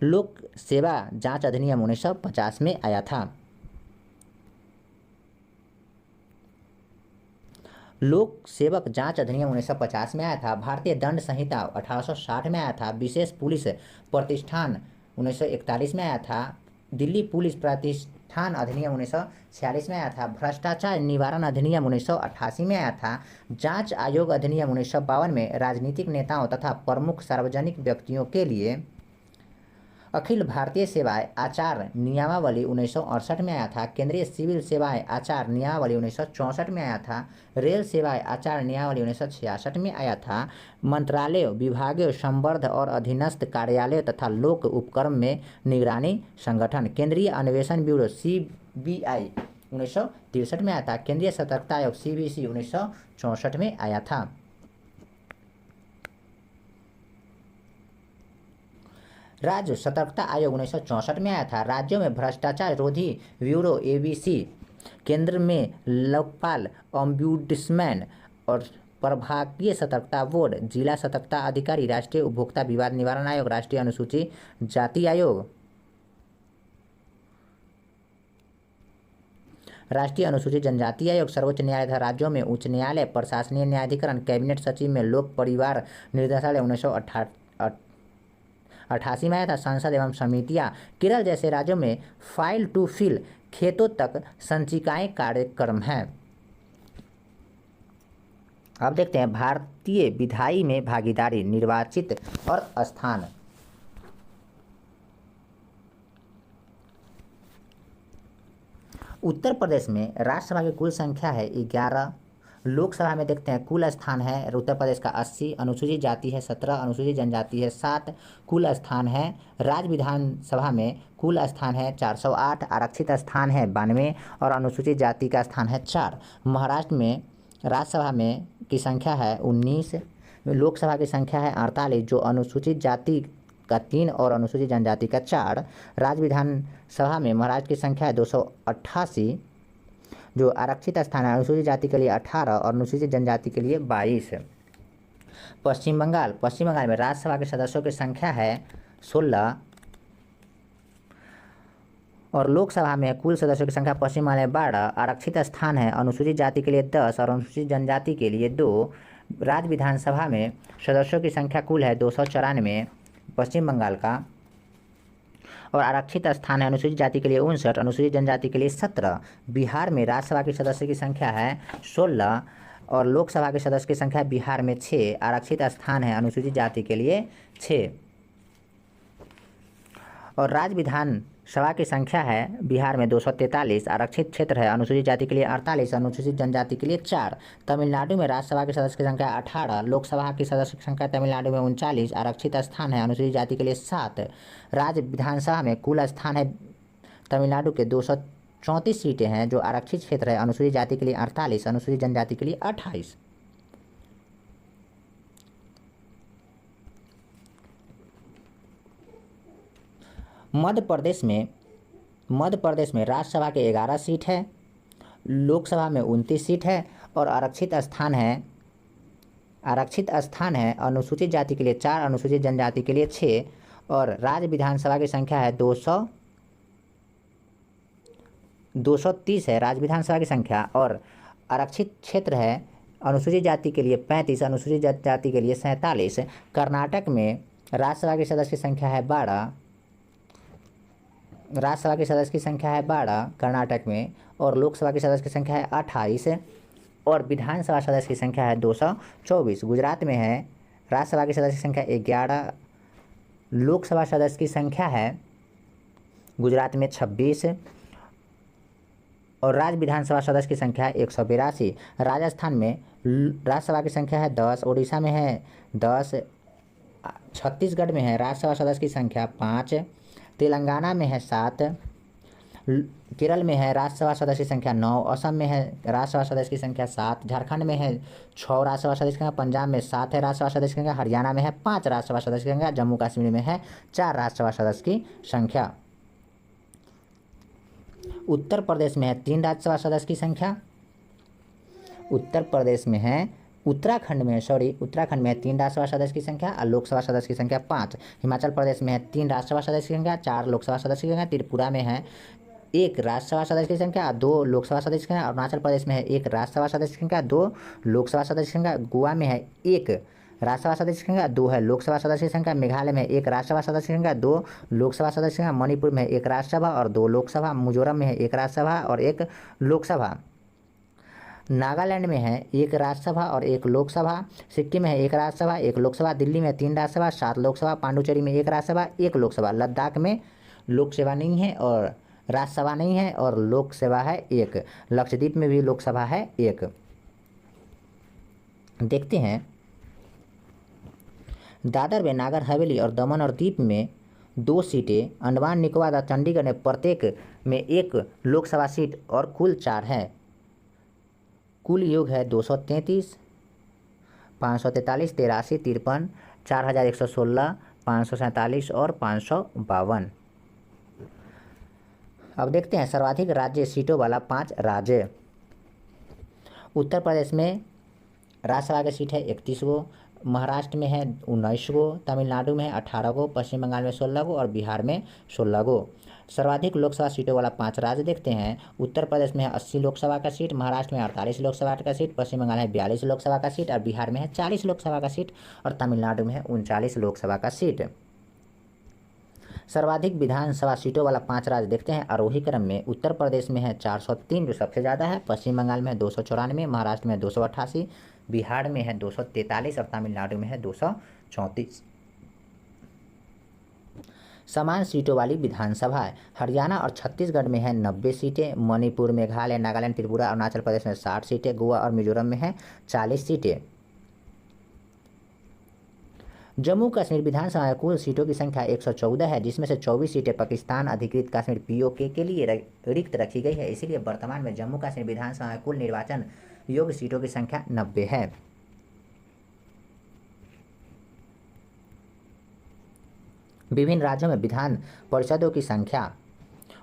लोक सेवा जांच अधिनियम 1950 में आया था। लोक सेवक जांच अधिनियम 1950 में आया था। भारतीय दंड संहिता 1860 में आया था। विशेष पुलिस प्रतिष्ठान 1941 में आया था। दिल्ली पुलिस प्रतिष्ठान अधिनियम 1946 में आया था। भ्रष्टाचार निवारण अधिनियम 1988 में आया था। जांच आयोग अधिनियम 1952 में राजनीतिक नेताओं तथा प्रमुख सार्वजनिक व्यक्तियों के लिए अखिल भारतीय सेवाएं आचार नियमावली 1968 में आया था। केंद्रीय सिविल सेवाएं आचार नियमावली 1964 में आया था। रेल सेवाएं आचार नियमावली 1966 में आया था। मंत्रालयों, विभागों, संवर्ध और अधीनस्थ कार्यालयों तथा लोक उपक्रम में निगरानी संगठन। केंद्रीय अन्वेषण ब्यूरो CBI 1963 में आया था। केंद्रीय सतर्कता आयोग CBC 1964 में आया था। राज्य सतर्कता आयोग 1964 में आया था। राज्यों में भ्रष्टाचार विरोधी ब्यूरो ABC, केंद्र में लोकपाल ओम्बुड्समैन और प्रभागीय सतर्कता बोर्ड, जिला सतर्कता अधिकारी, राष्ट्रीय उपभोक्ता विवाद निवारण आयोग, राष्ट्रीय अनुसूचित जाति आयोग, राष्ट्रीय अनुसूचित जनजाति आयोग, सर्वोच्च न्यायालय तथा राज्यों में उच्च न्यायालय, प्रशासनीय न्यायाधिकरण, कैबिनेट सचिव में लोक परिवार निर्देशालय 1988 में आया था। संसद एवं समितियां, केरल जैसे राज्यों में फाइल टू फिल खेतों तक संचिकाएं कार्यक्रम है। अब देखते हैं भारतीय विधायी में भागीदारी, निर्वाचित और स्थान। उत्तर प्रदेश में राज्यसभा की कुल संख्या है 11। लोकसभा में देखते हैं कुल स्थान है उत्तर प्रदेश का 80, अनुसूचित जाति है 17, अनुसूचित जनजाति है 7, कुल स्थान है। राज्य विधानसभा में कुल स्थान है 408, आरक्षित स्थान है 92 और अनुसूचित जाति का स्थान है 4। महाराष्ट्र में राज्यसभा में की संख्या है 19, लोकसभा की संख्या है 48, जो अनुसूचित जाति का 3 और अनुसूचित जनजाति का 4। राज्य विधानसभा में महाराष्ट्र की संख्या है 288, जो आरक्षित स्थान है अनुसूचित जाति के लिए 18 और अनुसूचित जनजाति के लिए 22। पश्चिम बंगाल में राज्यसभा के सदस्यों की संख्या है 16 और लोकसभा में कुल सदस्यों की संख्या पश्चिम बंगाल में 12, आरक्षित स्थान है अनुसूचित जाति के लिए 10 और अनुसूचित जनजाति के लिए 2। राज्य विधानसभा में सदस्यों की संख्या कुल है 294 पश्चिम बंगाल का, और आरक्षित स्थान है अनुसूचित जाति के लिए 59, अनुसूचित जनजाति के लिए 17। बिहार में राज्यसभा के सदस्य की संख्या है 16 और लोकसभा के सदस्य की संख्या बिहार में 6, आरक्षित स्थान है अनुसूचित जाति के लिए 6। और राज्य विधानसभा की संख्या है बिहार में 243, आरक्षित क्षेत्र है अनुसूचित जाति के लिए 48, अनुसूचित जनजाति के लिए 4। तमिलनाडु में राज्यसभा के सदस्य की संख्या 18, लोकसभा की सदस्य की संख्या तमिलनाडु में 39, आरक्षित स्थान है अनुसूचित जाति के लिए 7। राज्य विधानसभा में कुल स्थान है तमिलनाडु के 234 सीटें हैं, जो आरक्षित क्षेत्र है अनुसूचित जाति के लिए 48, अनुसूचित जनजाति के लिए 28। मध्य प्रदेश में राज्यसभा के 11 सीट है, लोकसभा में 29 सीट है और आरक्षित स्थान है अनुसूचित जाति के लिए 4, अनुसूचित जनजाति के लिए 6 और राज्य विधानसभा की संख्या है 230 है राज्य विधानसभा की संख्या। और आरक्षित क्षेत्र है अनुसूचित जाति के लिए 35, अनुसूचित जाति के लिए 47। कर्नाटक में राज्यसभा के सदस्य की संख्या है 12, राज्यसभा के सदस्य की संख्या है 12 कर्नाटक में, और लोकसभा की सदस्य की संख्या है 28, और विधानसभा सदस्य की संख्या है 224। गुजरात में है राज्यसभा की सदस्य की संख्या 11, लोकसभा सदस्य की संख्या है गुजरात में 26, और राज्य विधानसभा सदस्य की संख्या है 182। राजस्थान में राज्यसभा की संख्या है 10, उड़ीसा में है 10, छत्तीसगढ़ में है राज्यसभा सदस्य की संख्या 5, तेलंगाना में है 7, केरल में है राज्यसभा सदस्य की संख्या 9, असम में है राज्यसभा सदस्य की संख्या 7, झारखंड में है 6 राज्यसभा सदस्य की संख्या, पंजाब में 7 है राज्यसभा सदस्य की संख्या, हरियाणा में है 5 राज्यसभा सदस्य की संख्या, जम्मू कश्मीर में है 4 राज्यसभा सदस्य की संख्या। उत्तर प्रदेश में है 3 राज्यसभा सदस्य की संख्या। उत्तर प्रदेश में है उत्तराखंड में है 3 राज्यसभा सदस्य की संख्या और लोकसभा सदस्य की संख्या 5। हिमाचल प्रदेश में है 3 राज्यसभा सदस्य की संख्या, 4 लोकसभा सदस्य की संख्या। त्रिपुरा में है 1 राज्यसभा सदस्य की संख्या और 2 लोकसभा सदस्य की संख्या। अरुणाचल प्रदेश में है 1 राज्यसभा सदस्य की संख्या, 2 लोकसभा सदस्य की संख्या। गोवा में है 1 राज्यसभा सदस्य की संख्या, 2 है लोकसभा सदस्य की संख्या। मेघालय में 1 राज्यसभा सदस्य की संख्या, 2 लोकसभा सदस्य की संख्या। मणिपुर में 1 राज्यसभा और 2 लोकसभा। मिजोरम में है 1 राज्यसभा और 1 लोकसभा। नागालैंड में है 1 राज्यसभा और 1 लोकसभा। सिक्किम में है 1 राज्यसभा 1 लोकसभा। दिल्ली में 3 राज्यसभा 7 लोकसभा। पांडुचेरी में 1 राज्यसभा 1 लोकसभा। लद्दाख में लोकसभा नहीं है और राज्यसभा नहीं है और लोकसभा है 1। लक्षद्वीप में भी लोकसभा है 1। देखते हैं दादर में, नागर हवेली और दमन और दीप में 2 सीटें, अंडमान निकोबार और चंडीगढ़ में प्रत्येक में 1 लोकसभा सीट और कुल 4 है। कुल योग है 233, 543, 83, 53, 4116, 547 और 552। अब देखते हैं सर्वाधिक राज्य सीटों वाला 5 राज्य। उत्तर प्रदेश में राज्यसभा की सीट है 31 गो, महाराष्ट्र में है 19 गो, तमिलनाडु में है 18 गो, पश्चिम बंगाल में 16 गो और बिहार में 16 गो। सर्वाधिक लोकसभा सीटों वाला 5 राज्य देखते हैं। उत्तर प्रदेश में है 80 लोकसभा का सीट, महाराष्ट्र में 48 लोकसभा का सीट, पश्चिम बंगाल में 42 लोकसभा का सीट और बिहार में है 40 लोकसभा का सीट और तमिलनाडु में है 39 लोकसभा का सीट। सर्वाधिक विधानसभा सीटों वाला 5 राज्य देखते हैं आरोही क्रम में। उत्तर प्रदेश में है 403 जो सबसे ज़्यादा है, पश्चिम बंगाल में है 294, महाराष्ट्र में है 288, बिहार में है 243 और तमिलनाडु में है 234। समान सीटों वाली विधानसभा है। हरियाणा और छत्तीसगढ़ में है 90 सीटें, मणिपुर, मेघालय, नागालैंड, त्रिपुरा, अरुणाचल प्रदेश में 60 सीटें, गोवा और मिजोरम में है 40 सीटें। जम्मू कश्मीर विधानसभा में कुल सीटों की संख्या 114 है, जिसमें से 24 सीटें पाकिस्तान अधिकृत कश्मीर POK के लिए रिक्त रखी गई है। इसीलिए वर्तमान में जम्मू कश्मीर विधानसभा में कुल निर्वाचन योग्य सीटों की संख्या 90 है। विभिन्न राज्यों में विधान परिषदों की संख्या।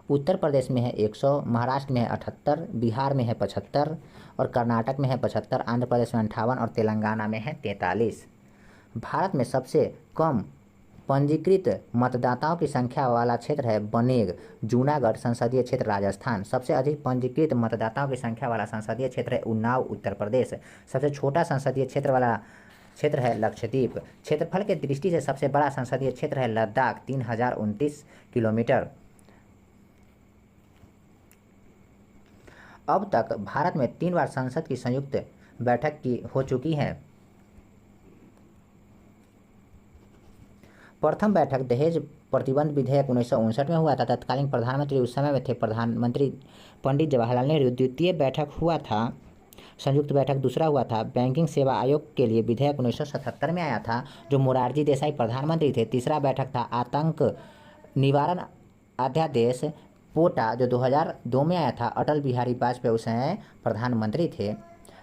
उत्तर प्रदेश में है 100, महाराष्ट्र में है 78, बिहार में है 75 और कर्नाटक में है 75, आंध्र प्रदेश में 58 और तेलंगाना में है 43। भारत में सबसे कम पंजीकृत मतदाताओं की संख्या वाला क्षेत्र है बनेग, जूनागढ़ संसदीय क्षेत्र राजस्थान। सबसे अधिक पंजीकृत मतदाताओं की संख्या वाला संसदीय क्षेत्र है उन्नाव उत्तर प्रदेश। सबसे छोटा संसदीय क्षेत्र वाला क्षेत्र है लक्षद्वीप। क्षेत्रफल के दृष्टि से सबसे बड़ा संसदीय क्षेत्र है लद्दाख 3029 किलोमीटर। अब तक भारत में 3 बार संसद की संयुक्त बैठक हो चुकी है। प्रथम बैठक दहेज प्रतिबंध विधेयक 1959 में हुआ था। तत्कालीन प्रधानमंत्री उस समय में थे प्रधानमंत्री पंडित जवाहरलाल नेहरू। द्वितीय बैठक हुआ था, संयुक्त बैठक दूसरा हुआ था बैंकिंग सेवा आयोग के लिए, विधेयक 1977 में आया था जो मोरारजी देसाई प्रधानमंत्री थे। तीसरा बैठक था आतंक निवारण अध्यादेश पोटा जो 2002 में आया था, अटल बिहारी वाजपेयी उस समय प्रधानमंत्री थे।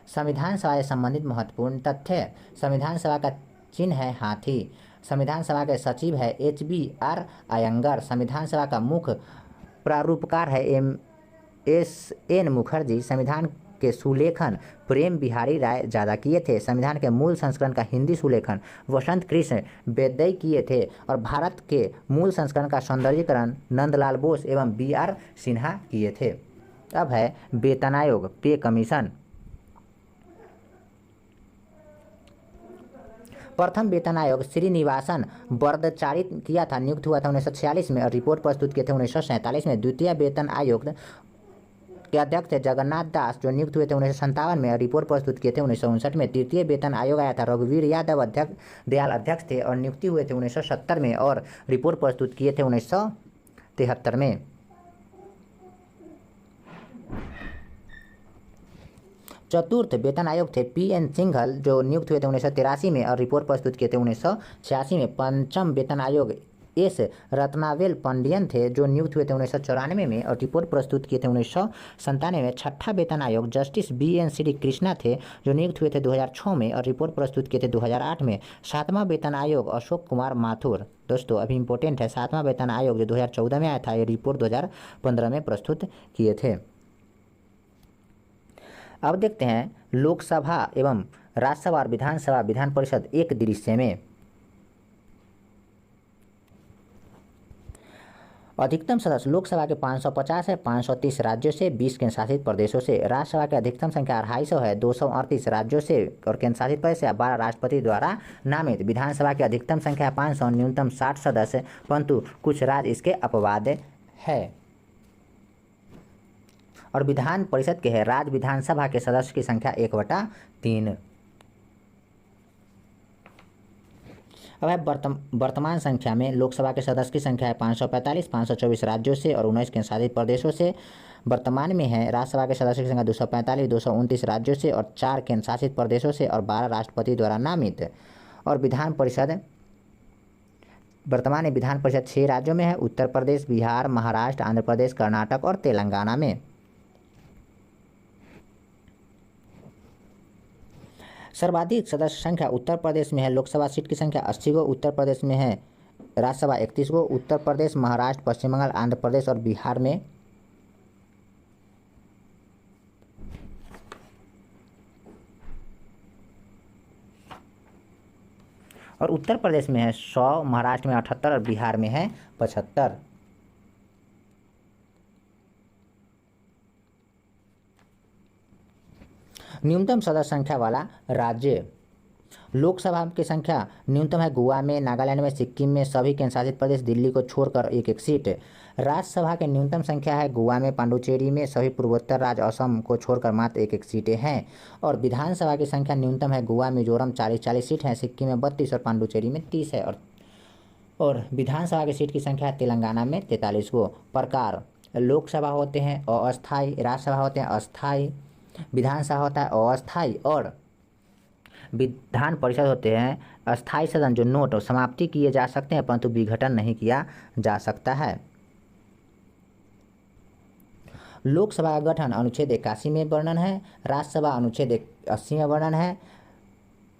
संविधान सभा से संबंधित महत्वपूर्ण तथ्य। संविधान सभा का चिन्ह है हाथी। संविधान सभा के सचिव है HBR अयंगर। संविधान सभा का मुख्य प्रारूपकार है MSN मुखर्जी। संविधान के सुलेखन प्रेम बिहारी राय ज़्यादा किए थे। संविधान के मूल संस्करण का हिंदी सुलेखन वसंत कृष्ण बेद्दै किए थे और भारत के मूल संस्करण का सौंदर्यीकरण नंदलाल बोस एवं BR सिन्हा किए थे। अब है वेतन आयोग, पे कमीशन। प्रथम वेतन आयोग श्रीनिवासन वरदचारित किया था, नियुक्त हुआ था 1946 में और रिपोर्ट प्रस्तुत किए थे 1947 में। द्वितीय वेतन आयोग के अध्यक्ष थे जगन्नाथ दास, जो नियुक्त हुए थे 1957 में और रिपोर्ट प्रस्तुत किए थे 1959 में। तृतीय वेतन आयोग आया था, रघुवीर यादव दयाल अध्यक्ष थे और नियुक्ति हुए थे 1970 में और रिपोर्ट प्रस्तुत किए थे 1973 में। चतुर्थ वेतन आयोग थे PN सिंघल, जो नियुक्त हुए थे 1983 में और रिपोर्ट प्रस्तुत किए थे 1986 में। पंचम वेतन आयोग S रत्नावेल पंडियन थे, जो नियुक्त हुए थे 1994 में और रिपोर्ट प्रस्तुत किए थे 1997 में। छठा वेतन आयोग जस्टिस BN श्री कृष्णा थे, जो नियुक्त हुए थे 2006 में और रिपोर्ट प्रस्तुत किए थे 2008 में। सातवां वेतन आयोग अशोक कुमार माथुर, दोस्तों अभी इंपॉर्टेंट है, सातवां वेतन आयोग जो 2014 में आया था, ये रिपोर्ट 2015 में प्रस्तुत किए थे। अब देखते हैं लोकसभा एवं राज्यसभा और विधानसभा विधान परिषद एक दृश्य में। अधिकतम सदस्य लोकसभा के 550 है, 530 राज्यों से, 20 केंद्र शासित प्रदेशों से। राज्यसभा की अधिकतम संख्या 250 है, 238 राज्यों से और केंद्र शासित प्रदेश से, 12 राष्ट्रपति द्वारा नामित। विधानसभा की अधिकतम संख्या 500, न्यूनतम 60 सदस्य, परंतु कुछ राज्य इसके अपवाद है। और विधान परिषद के है राज्य विधानसभा के सदस्य की संख्या 1/3। अब है वर्तमान संख्या में लोकसभा के सदस्य की संख्या है 545, 524 राज्यों से और 19 केंद्र शासित प्रदेशों से। वर्तमान में है राज्यसभा के सदस्य की संख्या 245, 229 राज्यों से और 4 केंद्र शासित प्रदेशों से और 12 राष्ट्रपति द्वारा नामित। और विधान परिषद वर्तमान में विधान परिषद 6 राज्यों में है, उत्तर प्रदेश, बिहार, महाराष्ट्र, आंध्र प्रदेश, कर्नाटक और तेलंगाना में। सर्वाधिक सदस्य संख्या उत्तर प्रदेश में है, लोकसभा सीट की संख्या 80 गो, उत्तर प्रदेश में है राज्यसभा 31 गो, उत्तर प्रदेश, महाराष्ट्र, पश्चिम बंगाल, आंध्र प्रदेश और बिहार में और उत्तर प्रदेश में है 100, महाराष्ट्र में 78 और बिहार में है 75। न्यूनतम सदस्य संख्या वाला राज्य लोकसभा की संख्या न्यूनतम है गोवा में, नागालैंड में, सिक्किम में, सभी केंद्र शासित प्रदेश दिल्ली को छोड़कर 1-1 सीट। राज्यसभा की न्यूनतम संख्या है गोवा में, पांडुचेरी में, सभी पूर्वोत्तर राज्य असम को छोड़कर मात्र 1-1 सीटें हैं। और विधानसभा की संख्या न्यूनतम है गोवा, मिजोरम 40-40 सीट हैं, सिक्किम में 32 और पांडुचेरी में 30 है। और विधानसभा की सीट की संख्या तेलंगाना में 43 गो। प्रकार लोकसभा होते हैं अस्थायी, राज्यसभा होते हैं अस्थायी, विधानसभा होता है अस्थायी और विधान परिषद होते हैं अस्थायी सदन, जो नोट और समाप्ति किए जा सकते हैं परंतु विघटन नहीं किया जा सकता है। लोकसभा का गठन अनुच्छेद 81 में वर्णन है, राज्यसभा अनुच्छेद 80 में वर्णन है,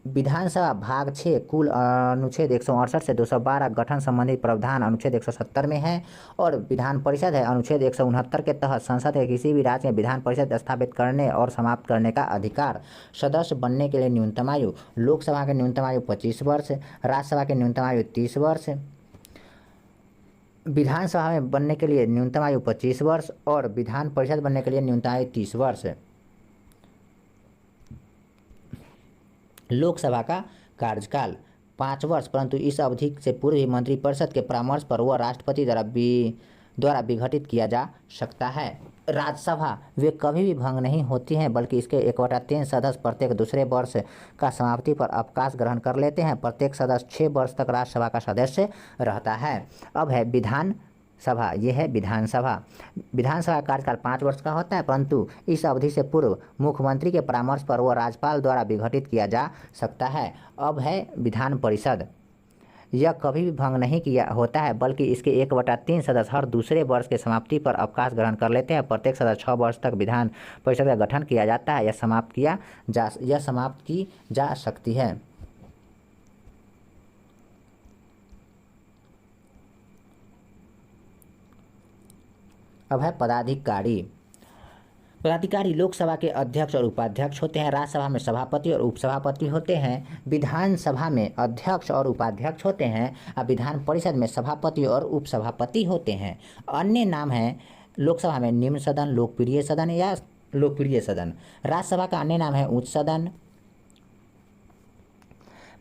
विधानसभा भाग 6 कुल अनुच्छेद 168 से 212 गठन संबंधी प्रावधान अनुच्छेद 170 में है। और विधान परिषद है अनुच्छेद 169 के तहत संसद के किसी भी राज्य में विधान परिषद स्थापित करने और समाप्त करने का अधिकार। सदस्य बनने के लिए न्यूनतम आयु लोकसभा के न्यूनतम आयु 25 वर्ष, राज्यसभा के न्यूनतम आयु 30 वर्ष, विधानसभा में बनने के लिए न्यूनतम आयु 25 वर्ष और विधान परिषद बनने के लिए न्यूनतम आयु 30 वर्ष। लोकसभा का कार्यकाल 5 वर्ष, परंतु इस अवधि से पूर्व ही मंत्रिपरिषद के परामर्श पर वह राष्ट्रपति द्वारा विघटित किया जा सकता है। राज्यसभा वे कभी भी भंग नहीं होती हैं, बल्कि इसके 1/3 सदस्य प्रत्येक दूसरे वर्ष का समाप्ति पर अवकाश ग्रहण कर लेते हैं। प्रत्येक सदस्य 6 वर्ष तक राज्यसभा का सदस्य रहता है। अब है विधान सभा, ये है विधानसभा। विधानसभा कार्यकाल 5 वर्ष का होता है, परंतु इस अवधि से पूर्व मुख्यमंत्री के परामर्श पर वह राज्यपाल द्वारा विघटित किया जा सकता है। अब है विधान परिषद, यह कभी भी भंग नहीं किया होता है, बल्कि इसके 1/3 सदस्य हर दूसरे वर्ष के समाप्ति पर अवकाश ग्रहण कर लेते हैं। प्रत्येक सदस्य 6 वर्ष तक विधान परिषद का गठन किया जाता है। यह समाप्त की जा सकती है। अब है पदाधिकारी। पदाधिकारी लोकसभा के अध्यक्ष और उपाध्यक्ष होते हैं। राज्यसभा में सभापति और उपसभापति होते हैं। विधानसभा में अध्यक्ष और उपाध्यक्ष होते हैं और विधान परिषद में सभापति और उपसभापति होते हैं। अन्य नाम है लोकसभा में निम्न सदन, लोकप्रिय सदन या लोकप्रिय सदन। राज्यसभा का अन्य नाम है उच्च सदन।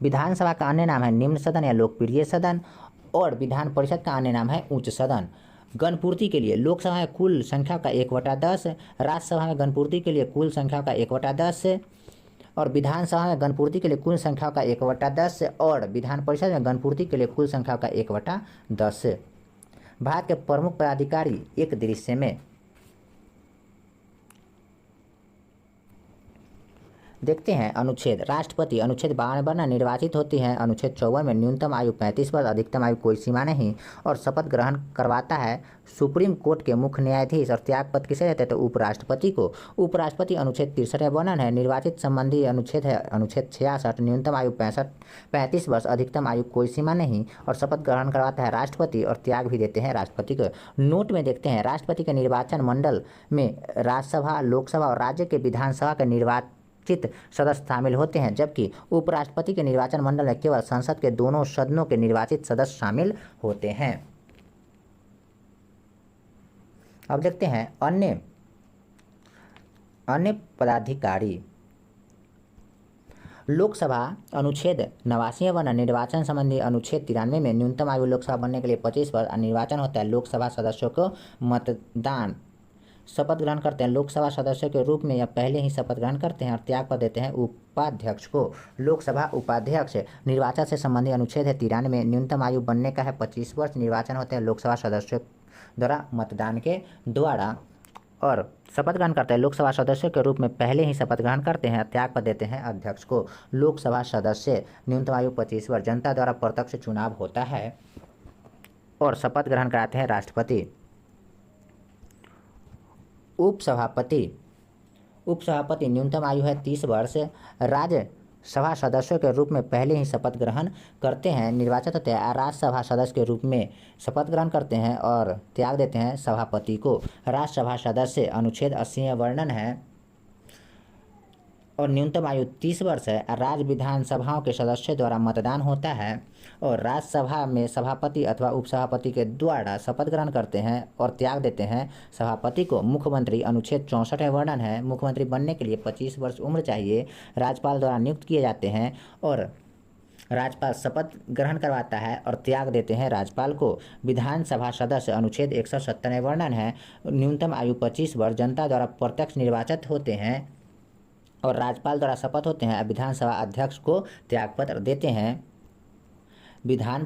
विधानसभा का अन्य नाम है निम्न सदन या लोकप्रिय सदन और विधान परिषद का अन्य नाम है उच्च सदन। गणपूर्ति के लिए लोकसभा में कुल संख्या का 1/10, राज्यसभा में गणपूर्ति के लिए कुल संख्या का 1/10 और विधानसभा में गणपूर्ति के लिए कुल संख्या का 1/10 और विधान परिषद में गणपूर्ति के लिए कुल संख्या का 1/10। भारत के प्रमुख पदाधिकारी एक दृश्य में देखते हैं। अनुच्छेद राष्ट्रपति अनुच्छेद 52 निर्वाचित होती हैं। अनुच्छेद 54 में न्यूनतम आयु 35 वर्ष, अधिकतम आयु कोई सीमा नहीं और शपथ ग्रहण करवाता है सुप्रीम कोर्ट के मुख्य न्यायाधीश और त्यागपत्र किसे देते हैं तो उपराष्ट्रपति को। उपराष्ट्रपति अनुच्छेद 63 में वर्णन है। निर्वाचित संबंधी अनुच्छेद है अनुच्छेद 66, न्यूनतम आयु 35 वर्ष, अधिकतम आयु कोई सीमा नहीं और शपथ ग्रहण करवाता है राष्ट्रपति और त्याग भी देते हैं राष्ट्रपति को। नोट में देखते हैं राष्ट्रपति के निर्वाचन मंडल में राज्यसभा, लोकसभा और राज्य के विधानसभा के निर्वाचित सदस्य शामिल होते हैं, जबकि उपराष्ट्रपति के निर्वाचन मंडल में केवल संसद के दोनों सदनों के निर्वाचित सदस्य शामिल होते हैं। अब देखते हैं अन्य पदाधिकारी। लोकसभा अनुच्छेद 89 वर्णन निर्वाचन संबंधी अनुच्छेद 93 में न्यूनतम आयु लोकसभा बनने के लिए 25 वर्ष निर्वाचन होता है। लोकसभा सदस्यों को मतदान शपथ ग्रहण करते हैं लोकसभा सदस्यों के रूप में या पहले ही शपथ ग्रहण करते हैं और त्याग पद देते हैं उपाध्यक्ष को। लोकसभा उपाध्यक्ष निर्वाचन से संबंधित अनुच्छेद है 93 में न्यूनतम आयु बनने का है 25 वर्ष निर्वाचन होते हैं लोकसभा सदस्यों द्वारा मतदान के द्वारा और शपथ ग्रहण करते हैं लोकसभा सदस्यों के रूप में पहले ही शपथ ग्रहण करते हैं त्याग पद देते हैं अध्यक्ष को। लोकसभा सदस्य न्यूनतम आयु 25 वर्ष जनता द्वारा प्रत्यक्ष चुनाव होता है और शपथ ग्रहण कराते हैं राष्ट्रपति। उपसभापति न्यूनतम आयु है 30 वर्ष। राज्यसभा सदस्यों के रूप में पहले ही शपथ ग्रहण करते हैं निर्वाचित होते हैं राज्यसभा सदस्य के रूप में शपथ ग्रहण करते हैं और त्याग देते हैं सभापति को। राज्यसभा सदस्य अनुच्छेद 80 में वर्णन है और न्यूनतम आयु 30 वर्ष है। राज्य विधानसभाओं के सदस्यों द्वारा मतदान होता है और राज्यसभा में सभापति अथवा उपसभापति के द्वारा शपथ ग्रहण करते हैं और त्याग देते हैं सभापति को। मुख्यमंत्री अनुच्छेद 64 में वर्णन है। मुख्यमंत्री बनने के लिए 25 वर्ष उम्र चाहिए। राज्यपाल द्वारा नियुक्त किए जाते हैं और राज्यपाल शपथ ग्रहण करवाता है और त्याग देते हैं राज्यपाल को। विधानसभा सदस्य अनुच्छेद 170 में वर्णन है। न्यूनतम आयु 25 वर्ष जनता द्वारा प्रत्यक्ष निर्वाचित होते हैं और राज्यपाल द्वारा शपथ होते हैं। विधानसभा अध्यक्ष को त्यागपत्र देते हैं। विधान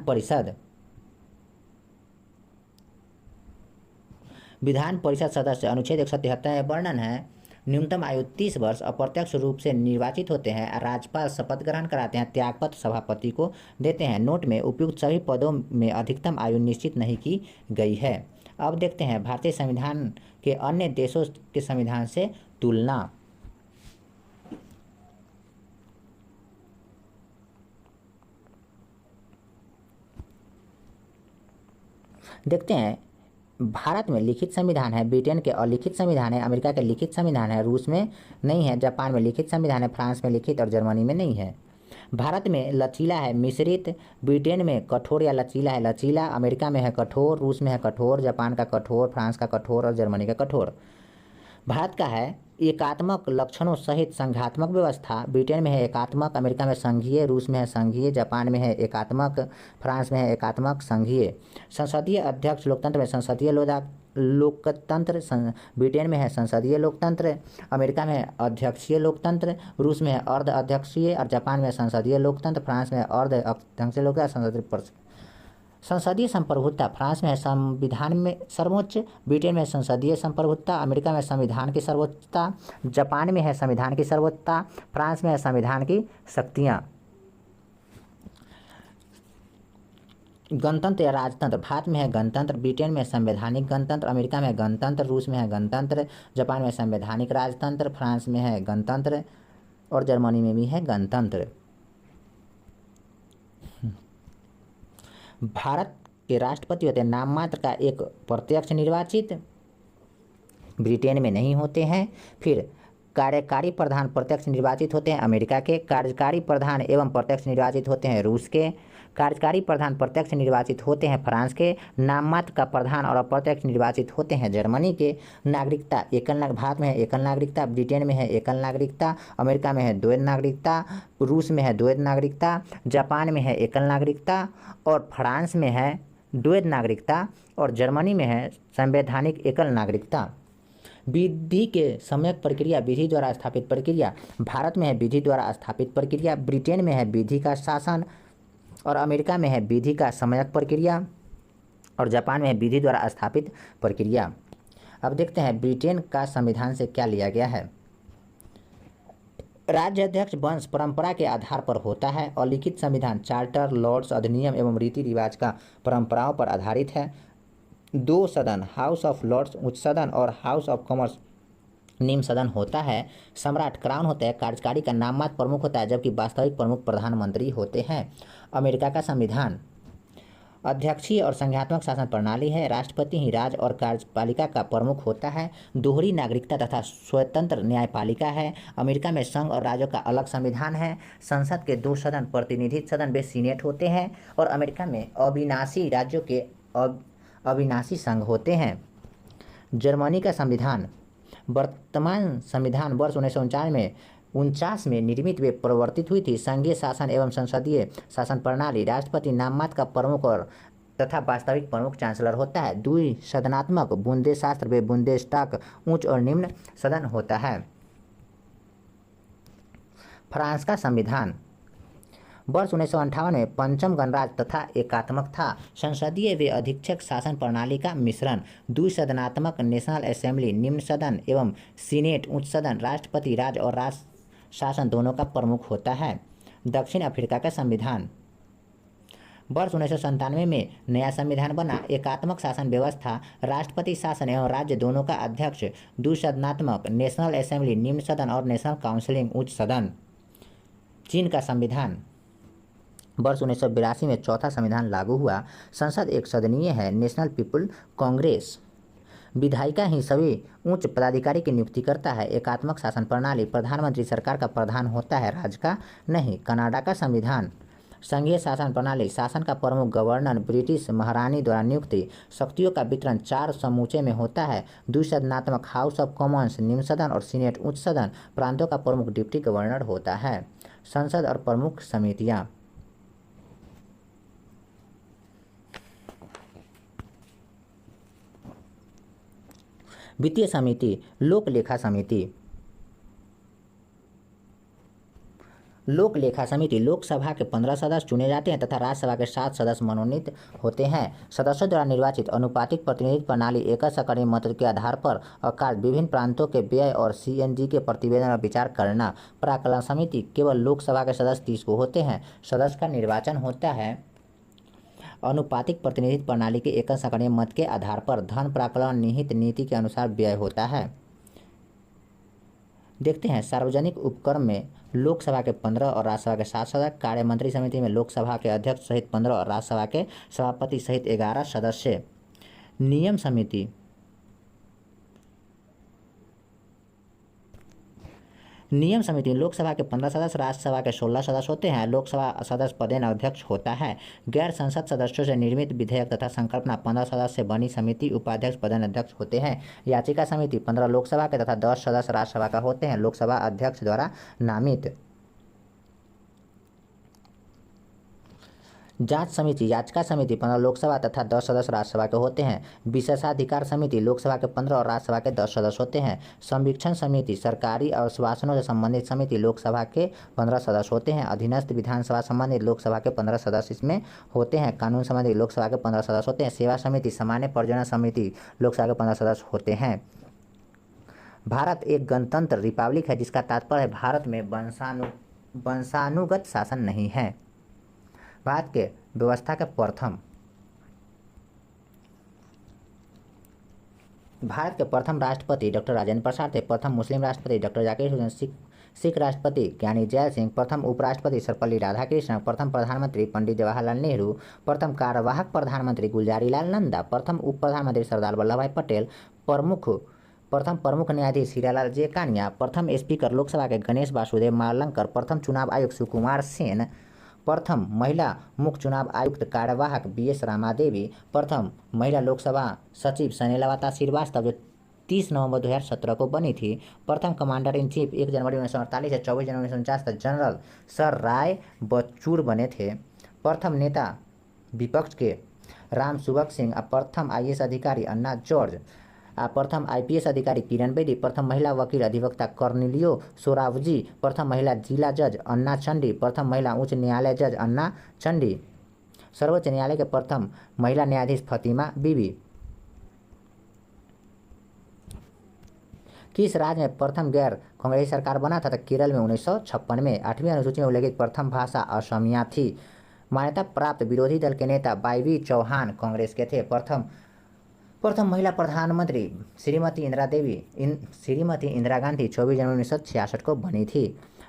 परिषद सदस्य अनुच्छेद 173 में वर्णन है। न्यूनतम आयु 30 वर्ष अप्रत्यक्ष रूप से निर्वाचित होते हैं। राज्यपाल शपथ ग्रहण कराते हैं त्यागपत्र सभापति को देते हैं। नोट में उपयुक्त सभी पदों में अधिकतम आयु निश्चित नहीं की गई है। अब देखते हैं भारतीय संविधान के अन्य देशों के संविधान से तुलना। देखते हैं भारत में लिखित संविधान है, ब्रिटेन के अलिखित संविधान है, अमेरिका के लिखित संविधान है, रूस में नहीं है, जापान में लिखित संविधान है, फ्रांस में लिखित और जर्मनी में नहीं है। भारत में लचीला है, मिश्रित, ब्रिटेन में कठोर या लचीला है, लचीला, अमेरिका में है कठोर, रूस में है कठोर, जापान का कठोर, फ्रांस का कठोर और जर्मनी का कठोर। भारत का है एकात्मक लक्षणों सहित संघात्मक व्यवस्था, ब्रिटेन में है एकात्मक, अमेरिका में संघीय, रूस में है संघीय, जापान में है एकात्मक, फ्रांस में है एकात्मक संघीय। संसदीय अध्यक्ष लोकतंत्र में संसदीय लोकतंत्र, ब्रिटेन में है संसदीय लोकतंत्र, अमेरिका में है अध्यक्षीय लोकतंत्र, रूस में है अर्ध अध्यक्षीय और जापान में संसदीय लोकतंत्र, फ्रांस में है अर्ध अध्यक्षीय लोकतंत्र। संसदीय संप्रभुता, फ्रांस में है संविधान में सर्वोच्च, ब्रिटेन में संसदीय संप्रभुता, अमेरिका में संविधान की सर्वोच्चता, जापान में है संविधान की सर्वोच्चता, फ्रांस में है संविधान की शक्तियाँ। गणतंत्र या राजतंत्र, भारत में है गणतंत्र, ब्रिटेन में संवैधानिक गणतंत्र, अमेरिका में गणतंत्र, रूस में है गणतंत्र, जापान में संवैधानिक राजतंत्र, फ्रांस में है गणतंत्र और जर्मनी में भी है गणतंत्र। भारत के राष्ट्रपति होते हैं नाम मात्र का एक प्रत्यक्ष निर्वाचित, ब्रिटेन में नहीं होते हैं। फिर कार्यकारी प्रधान प्रत्यक्ष निर्वाचित होते हैं अमेरिका के। कार्यकारी प्रधान एवं प्रत्यक्ष निर्वाचित होते हैं रूस के। कार्यकारी प्रधान प्रत्यक्ष निर्वाचित होते हैं फ्रांस के। नाममात्र का प्रधान और अप्रत्यक्ष निर्वाचित होते हैं जर्मनी के। नागरिकता भारत में है एकल नागरिकता, ब्रिटेन में है एकल नागरिकता, अमेरिका में है द्वैध नागरिकता, रूस में है द्वैध नागरिकता, जापान में है एकल नागरिकता और फ्रांस में है द्वैध नागरिकता और जर्मनी में है संवैधानिक एकल नागरिकता। विधि के सम्यक प्रक्रिया विधि द्वारा स्थापित प्रक्रिया। भारत में है विधि द्वारा स्थापित प्रक्रिया, ब्रिटेन में है विधि का शासन और अमेरिका में है विधि का सम्यक प्रक्रिया और जापान में है विधि द्वारा स्थापित प्रक्रिया। अब देखते हैं ब्रिटेन का संविधान से क्या लिया गया है। राज्य अध्यक्ष वंश परंपरा के आधार पर होता है। अलिखित संविधान चार्टर, लॉर्ड्स, अधिनियम एवं रीति रिवाज का परंपराओं पर आधारित है। 2 सदन हाउस ऑफ लॉर्ड्स उच्च सदन और हाउस ऑफ कॉमन्स निम्न सदन होता है। सम्राट क्राउन होता है। कार्यकारी का नाममात्र प्रमुख होता है जबकि वास्तविक प्रमुख प्रधानमंत्री होते हैं। अमेरिका का संविधान अध्यक्षीय और संघात्मक शासन प्रणाली है। राष्ट्रपति ही राज्य और कार्यपालिका का प्रमुख होता है। दोहरी नागरिकता तथा स्वतंत्र न्यायपालिका है। अमेरिका में संघ और राज्यों का अलग संविधान है। संसद के 2 सदन प्रतिनिधि सदन वे सीनेट होते हैं और अमेरिका में अविनाशी राज्यों के अविनाशी संघ होते हैं। जर्मनी का संविधान वर्तमान संविधान वर्ष 1949 में निर्मित वे प्रवर्तित हुई थी। संघीय शासन एवं संसदीय शासन प्रणाली। राष्ट्रपति नाममात्र का प्रमुख और तथा वास्तविक प्रमुख चांसलर होता है। द्विसदनात्मक बुंदेशास्त्र वे बुंदेस्टाग उच्च और निम्न सदन होता है। फ्रांस का संविधान वर्ष 1958 में पंचम गणराज्य तथा एकात्मक था। संसदीय व अधीक्षक शासन प्रणाली का मिश्रण। द्विसदनात्मक नेशनल असेंबली निम्न सदन एवं सीनेट उच्च सदन। राष्ट्रपति राज्य और राष्ट्र शासन दोनों का प्रमुख होता है। दक्षिण अफ्रीका का संविधान वर्ष 1997 में नया संविधान बना। एकात्मक शासन व्यवस्था, राष्ट्रपति शासन एवं राज्य दोनों का अध्यक्ष, द्विसदनात्मक नेशनल असेंबली निम्न सदन और नेशनल काउंसिल उच्च सदन। चीन का संविधान वर्ष 1982 में चौथा संविधान लागू हुआ। संसद एक सदनीय है। National people Congress. विधायिका ही सभी उच्च पदाधिकारी की नियुक्ति करता है। एकात्मक शासन प्रणाली। प्रधानमंत्री सरकार का प्रधान होता है, राज्य का नहीं। कनाडा का संविधान संघीय शासन प्रणाली। शासन का प्रमुख गवर्नर ब्रिटिश महारानी द्वारा नियुक्ति। शक्तियों का वितरण 4 समूचे में होता है। द्विसदनात्मक हाउस ऑफ कॉमन्स निम्न सदन और सीनेट उच्च सदन। प्रांतों का प्रमुख डिप्टी गवर्नर होता है। संसद और प्रमुख समितियां। वित्तीय समिति, लोक लेखा समिति। लोक लेखा समिति लोकसभा के 15 सदस्य चुने जाते हैं तथा राज्यसभा के 7 सदस्य मनोनीत होते हैं। सदस्यों द्वारा निर्वाचित अनुपातिक प्रतिनिधित्व प्रणाली एकल सकरीय मत के आधार पर अकाल विभिन्न प्रांतों के व्यय और CNG के प्रतिवेदन पर विचार करना। प्राक्कलन समिति केवल लोकसभा के सदस्य 30 को होते हैं। सदस्य का निर्वाचन होता है अनुपातिक प्रतिनिधित्व प्रणाली के एकल सकरीय मत के आधार पर। धन प्राक्कलन निहित नीति के अनुसार व्यय होता है। देखते हैं सार्वजनिक उपक्रम में लोकसभा के 15 और राज्यसभा के 7 सदस्य। कार्य मंत्री समिति में लोकसभा के अध्यक्ष सहित 15 और राज्यसभा के सभापति सहित 11 सदस्य। नियम समिति नियम समिति लोकसभा के 15 सदस्य, राज्यसभा के 16 सदस्य होते हैं। लोकसभा सदस्य पदेन अध्यक्ष होता है। गैर संसद सदस्यों से निर्मित विधेयक तथा संकल्पना 15 सदस्य से बनी समिति उपाध्यक्ष पदेन अध्यक्ष होते हैं। याचिका समिति 15 लोकसभा के तथा 10 सदस्य राज्यसभा का होते हैं। लोकसभा अध्यक्ष द्वारा नामित। जांच समिति याचिका समिति 15 लोकसभा तथा 10 सदस्य राज्यसभा के होते हैं। विशेषाधिकार समिति लोकसभा के 15 और राज्यसभा के 10 सदस्य होते हैं। संवीक्षण समिति सरकारी आश्वासनों से संबंधित समिति लोकसभा के 15 सदस्य होते हैं। अधीनस्थ विधानसभा संबंधित लोकसभा के 15 सदस्य इसमें होते हैं। कानून संबंधी लोकसभा के 15 सदस्य होते हैं। सेवा समिति सामान्य परियोजना समिति लोकसभा के 15 सदस्य होते हैं। भारत एक गणतंत्र रिपब्लिक है जिसका तात्पर्य है भारत में वंशानुगत शासन नहीं है। भारत के व्यवस्था के प्रथम राष्ट्रपति डॉक्टर राजेंद्र प्रसाद थे। प्रथम मुस्लिम राष्ट्रपति डॉक्टर जाकिर हुसैन। सिख राष्ट्रपति ज्ञानी जैल सिंह। प्रथम उपराष्ट्रपति सर्वपल्ली राधाकृष्णन। प्रथम प्रधानमंत्री पंडित जवाहरलाल नेहरू। प्रथम कार्यवाहक प्रधानमंत्री गुलजारीलाल नंदा। प्रथम उप प्रधानमंत्री सरदार वल्लभ भाई पटेल। प्रमुख प्रथम प्रमुख न्यायाधीश हीरालाल जे कानिया, प्रथम स्पीकर लोकसभा के गणेश वासुदेव मावलंकर, प्रथम चुनाव आयुक्त सुकुमार सेन, प्रथम महिला मुख्य चुनाव आयुक्त कार्यवाहक BS रामादेवी, प्रथम महिला लोकसभा सचिव स्नेहलता श्रीवास्तव जो 30 नवंबर 2017 को बनी थी, प्रथम कमांडर इन चीफ 1 जनवरी 1948 से 24 जनवरी 1949 तक जनरल सर राय बच्चूर बने थे, प्रथम नेता विपक्ष के राम सुभग सिंह, प्रथम IAS अधिकारी अन्ना जॉर्ज, प्रथम IPS अधिकारी किरण बेदी, प्रथम महिला वकील अधिवक्ता कर्नेलियो सोरावजी, प्रथम महिला जिला जज अन्ना चंडी, प्रथम महिला उच्च न्यायालय जज अन्ना चंडी, सर्वोच्च न्यायालय के प्रथम महिला न्यायाधीश फतिमा बीबी। किस राज्य में प्रथम गैर कांग्रेसी सरकार बना था? तो केरल में 1956 में। 8वीं अनुसूची में उल्लेखित प्रथम भाषा असमिया थी। मान्यता प्राप्त विरोधी दल के नेता YV चौहान कांग्रेस के थे। प्रथम महिला प्रधानमंत्री श्रीमती इंदिरा गांधी 24 जनवरी 1966 को बनी थी।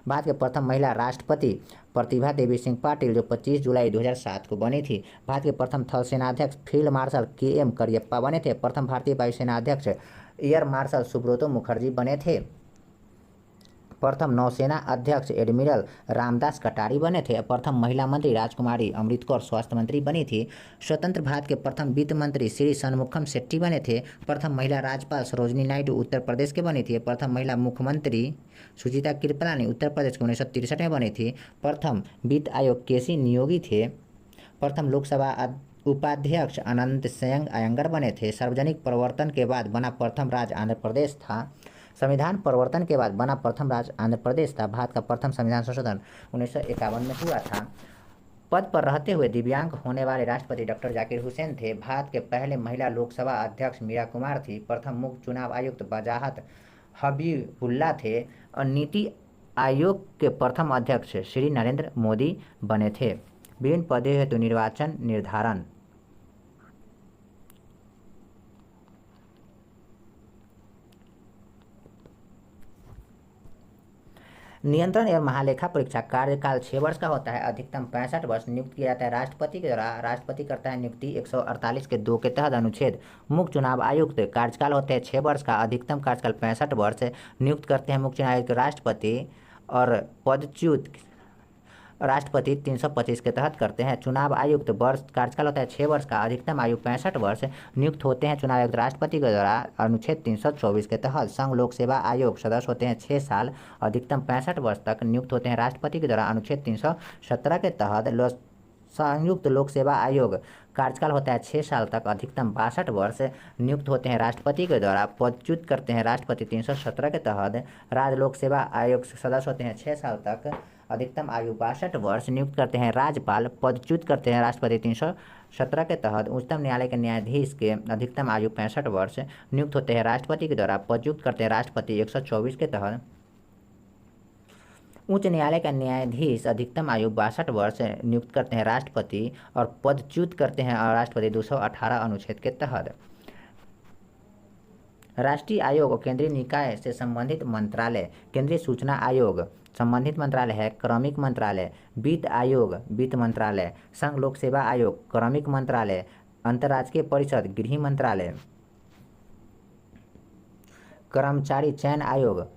भारत के प्रथम महिला राष्ट्रपति प्रतिभा देवी सिंह पाटिल जो 25 जुलाई 2007 को बनी थी। भारत के प्रथम थल सेनाध्यक्ष फील्ड मार्शल KM करियप्पा बने थे। प्रथम भारतीय वायुसेना अध्यक्ष एयर मार्शल सुब्रतो मुखर्जी बने थे। प्रथम नौसेना अध्यक्ष एडमिरल रामदास कटारी बने थे। प्रथम महिला मंत्री राजकुमारी अमृत कौर स्वास्थ्य मंत्री बनी थी। स्वतंत्र भारत के प्रथम वित्त मंत्री श्री सन्मुखम शेट्टी बने थे। प्रथम महिला राज्यपाल सरोजिनी नायडू उत्तर प्रदेश के बनी थी। प्रथम महिला मुख्यमंत्री सुचिता कृपलानी उत्तर प्रदेश के 1963 में बनी थी। प्रथम वित्त आयोग KC नियोगी थे। प्रथम लोकसभा उपाध्यक्ष अनंत सिंह अयंगर बने थे। सार्वजनिक परिवर्तन के बाद बना प्रथम राज्य आंध्र प्रदेश था। संविधान परिवर्तन के बाद बना प्रथम राज्य आंध्र प्रदेश था। भारत का प्रथम संविधान संशोधन 1951 में हुआ था। पद पर रहते हुए दिव्यांग होने वाले राष्ट्रपति डॉक्टर जाकिर हुसैन थे। भारत के पहले महिला लोकसभा अध्यक्ष मीरा कुमार थी। प्रथम मुख्य चुनाव आयुक्त वजाहत हबीबुल्ला थे और नीति आयोग के प्रथम अध्यक्ष श्री नरेंद्र मोदी बने थे। विभिन्न पदों हेतु निर्वाचन निर्धारण। नियंत्रण एवं महालेखा परीक्षा कार्यकाल 6 वर्ष का होता है। अधिकतम 65 वर्ष। नियुक्त किया जाता है राष्ट्रपति के द्वारा। राष्ट्रपति करता है नियुक्ति 148 के 2 के तहत अनुच्छेद। मुख्य चुनाव आयुक्त कार्यकाल होते हैं 6 वर्ष का। अधिकतम कार्यकाल 65 वर्ष। नियुक्त करते हैं मुख्य चुनाव आयुक्त राष्ट्रपति और पदच्युत राष्ट्रपति 325 के तहत करते हैं। चुनाव आयुक्त वर्ष कार्यकाल होता है 6 वर्ष का। अधिकतम आयु 65 वर्ष। नियुक्त होते हैं चुनाव आयुक्त राष्ट्रपति के द्वारा अनुच्छेद 324 के तहत। संघ लोक सेवा आयोग सदस्य होते हैं 6 साल। अधिकतम 65 वर्ष तक। नियुक्त होते हैं राष्ट्रपति के द्वारा अनुच्छेद 317 के तहत। संयुक्त लोक सेवा आयोग कार्यकाल होता है 6 साल तक। अधिकतम 62 वर्ष। नियुक्त होते हैं राष्ट्रपति के द्वारा। पदच्युत करते हैं राष्ट्रपति 317 के तहत। राज्य लोक सेवा आयोग सदस्य होते हैं 6 साल तक। अधिकतम आयु 62 वर्ष। नियुक्त करते हैं राज्यपाल। पदच्युत करते हैं राष्ट्रपति 317 के तहत। उच्चतम न्यायालय के न्यायाधीश के अधिकतम आयु 65 वर्ष। नियुक्त होते हैं राष्ट्रपति के द्वारा। पदच्युत करते हैं राष्ट्रपति 124 के तहत। उच्च न्यायालय का न्यायाधीश अधिकतम आयु 62 वर्ष। नियुक्त करते हैं राष्ट्रपति और पदच्युत करते हैं राष्ट्रपति 218 अनुच्छेद के तहत। राष्ट्रीय आयोग और केंद्रीय निकाय से संबंधित मंत्रालय। केंद्रीय सूचना आयोग संबंधित मंत्रालय है क्रमिक मंत्रालय। वित्त आयोग वित्त मंत्रालय। संघ लोक सेवा आयोग क्रमिक मंत्रालय। अंतर्राज्यीय परिषद गृह मंत्रालय। कर्मचारी चयन आयोग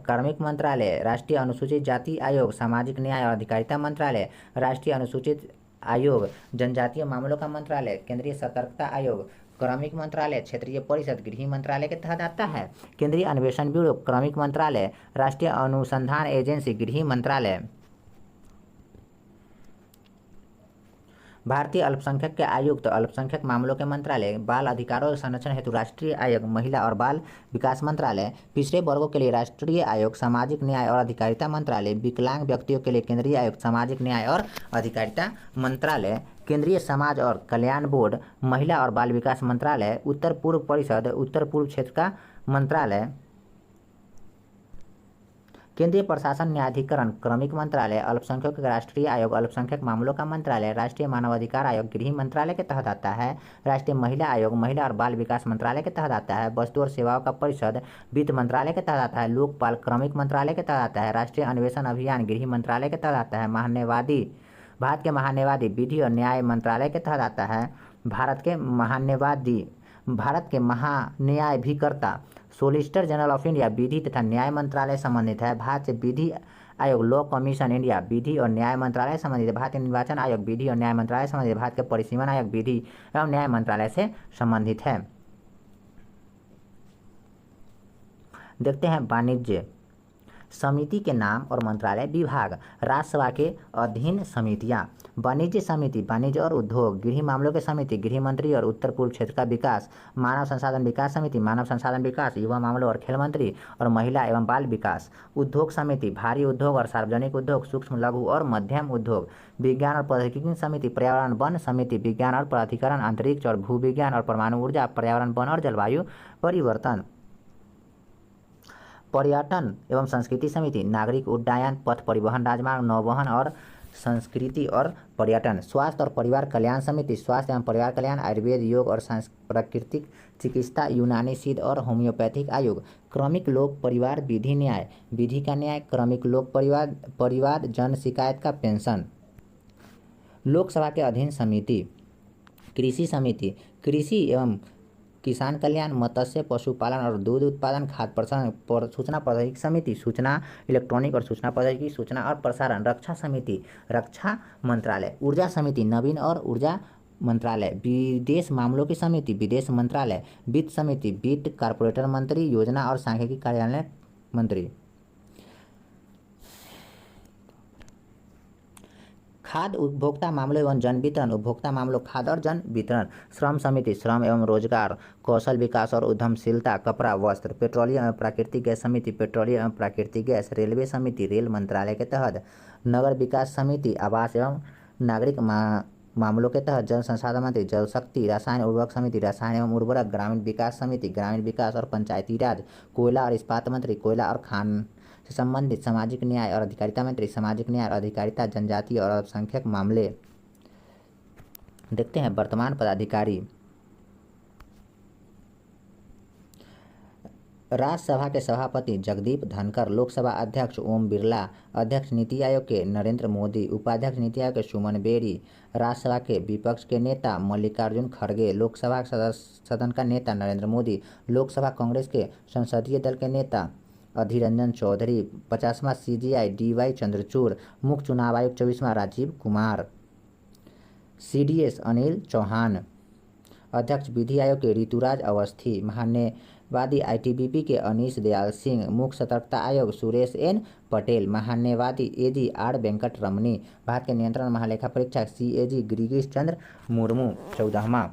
कार्मिक मंत्रालय। राष्ट्रीय अनुसूचित जाति आयोग सामाजिक न्याय और अधिकारिता मंत्रालय। राष्ट्रीय अनुसूचित आयोग जनजातीय मामलों का मंत्रालय। केंद्रीय सतर्कता आयोग क्रमिक मंत्रालय। क्षेत्रीय परिषद गृह मंत्रालय के तहत आता है। केंद्रीय अन्वेषण ब्यूरो क्रमिक मंत्रालय। राष्ट्रीय अनुसंधान एजेंसी गृह मंत्रालय। भारतीय अल्पसंख्यक के आयुक्त अल्पसंख्यक मामलों के मंत्रालय। बाल अधिकारों के संरक्षण हेतु राष्ट्रीय आयोग महिला और बाल विकास मंत्रालय। पिछड़े वर्गों के लिए राष्ट्रीय आयोग सामाजिक न्याय और अधिकारिता मंत्रालय। विकलांग व्यक्तियों के लिए केंद्रीय आयोग सामाजिक न्याय और अधिकारिता मंत्रालय। केंद्रीय समाज और कल्याण बोर्ड महिला और बाल विकास मंत्रालय। उत्तर पूर्व परिषद उत्तर पूर्व क्षेत्र का मंत्रालय। केंद्रीय प्रशासन न्यायाधिकरण क्रमिक मंत्रालय। अल्पसंख्यकों का राष्ट्रीय आयोग अल्पसंख्यक मामलों का मंत्रालय। राष्ट्रीय मानवाधिकार आयोग गृह मंत्रालय के तहत आता है। राष्ट्रीय महिला आयोग महिला और बाल विकास मंत्रालय के तहत आता है। वस्तु और सेवाओं का परिषद वित्त मंत्रालय के तहत आता है। लोकपाल क्रमिक मंत्रालय के तहत आता है। राष्ट्रीय अन्वेषण अभियान गृह मंत्रालय के तहत आता है। भारत के महान्यायवादी विधि और न्याय मंत्रालय के तहत आता है। भारत के महान्यायवादी भारत के महान्यायाभिकर्ता सोलिसिटर जनरल ऑफ इंडिया विधि तथा न्याय मंत्रालय संबंधित है। भारत से विधि आयोग लॉ कमीशन इंडिया विधि और न्याय मंत्रालय संबंधित है। भारतीय निर्वाचन आयोग विधि और न्याय मंत्रालय संबंधित है। भारत के परिसीमन आयोग विधि एवं न्याय मंत्रालय से संबंधित है। देखते हैं वाणिज्य समिति के नाम और मंत्रालय विभाग। राज्यसभा के अधीन समितियां: वाणिज्य समिति वाणिज्य और उद्योग, गृह मामलों की समिति गृह मंत्री और उत्तर पूर्व क्षेत्र का विकास, मानव संसाधन विकास समिति मानव संसाधन विकास, युवा मामलों और खेल मंत्री और महिला एवं बाल विकास, उद्योग समिति भारी उद्योग और सार्वजनिक उद्योग, सूक्ष्म लघु और मध्यम उद्योग, विज्ञान और प्रौद्योगिकी समिति, पर्यावरण वन समिति, विज्ञान और प्राधिकरण, अंतरिक्ष और भू विज्ञान और परमाणु ऊर्जा, पर्यावरण वन और जलवायु परिवर्तन, पर्यटन एवं संस्कृति समिति, नागरिक उड्डयन, पथ परिवहन, राजमार्ग, नौवहन और संस्कृति और पर्यटन, स्वास्थ्य और परिवार कल्याण समिति, स्वास्थ्य एवं परिवार कल्याण, आयुर्वेद, योग और प्राकृतिक चिकित्सा, यूनानी सिद्ध और होम्योपैथिक आयोग, क्रमिक लोक परिवार विधि न्याय, विधि का न्याय, क्रमिक लोक परिवार जन शिकायत का पेंशन। लोकसभा के अधीन समिति: कृषि समिति कृषि एवं किसान कल्याण, मत्स्य पशुपालन और दूध उत्पादन, खाद्य प्रसंस्करण, सूचना प्रौद्योगिकी समिति, सूचना इलेक्ट्रॉनिक और सूचना प्रौद्योगिकी, सूचना और प्रसारण, रक्षा समिति रक्षा मंत्रालय, ऊर्जा समिति नवीन और ऊर्जा मंत्रालय, विदेश मामलों की समिति विदेश मंत्रालय, वित्त समिति वित्त, कारपोरेटर मंत्री, योजना और सांख्यिकी कार्यालय मंत्री। खाद्य उपभोक्ता मामलों एवं जन वितरण, उपभोक्ता मामलों खाद्य और जन वितरण, श्रम समिति श्रम एवं रोजगार, कौशल विकास और उद्यमशीलता, कपड़ा वस्त्र, पेट्रोलियम एवं प्राकृतिक गैस समिति पेट्रोलियम एवं प्राकृतिक गैस, रेलवे समिति रेल मंत्रालय के तहत, नगर विकास समिति आवास एवं नागरिक मामलों के तहत, जल संसाधन मंत्री जल शक्ति, रसायन उर्वरक समिति रसायन एवं उर्वरक, ग्रामीण विकास समिति ग्रामीण विकास और पंचायती राज, कोयला और इस्पात मंत्री कोयला और खान से संबंधित, सामाजिक न्याय और अधिकारिता मंत्री सामाजिक न्याय और अधिकारिता, जनजातीय और अल्पसंख्यक मामले। देखते हैं वर्तमान पदाधिकारी। राज्यसभा के सभापति जगदीप धनखड़, लोकसभा अध्यक्ष ओम बिरला, अध्यक्ष नीति आयोग के नरेंद्र मोदी, उपाध्यक्ष नीति आयोग के सुमन बेरी, राज्यसभा के विपक्ष के नेता मल्लिकार्जुन खड़गे, लोकसभा सदन का नेता नरेंद्र मोदी, लोकसभा कांग्रेस के संसदीय दल के नेता अधीर रंजन चौधरी, 50वां CGI DY चंद्रचूड़, मुख्य चुनाव आयुक्त 24वां राजीव कुमार, CDS अनिल चौहान, अध्यक्ष विधि आयोग के ऋतुराज अवस्थी, महान्यायवादी ITBP के अनीश दयाल सिंह, मुख्य सतर्कता आयोग Suresh N Patel, महान्यायवादी AG R Venkat रमनी, भारत के नियंत्रण महालेखा परीक्षक CAG गिरीश चंद्र मुर्मू, 14वां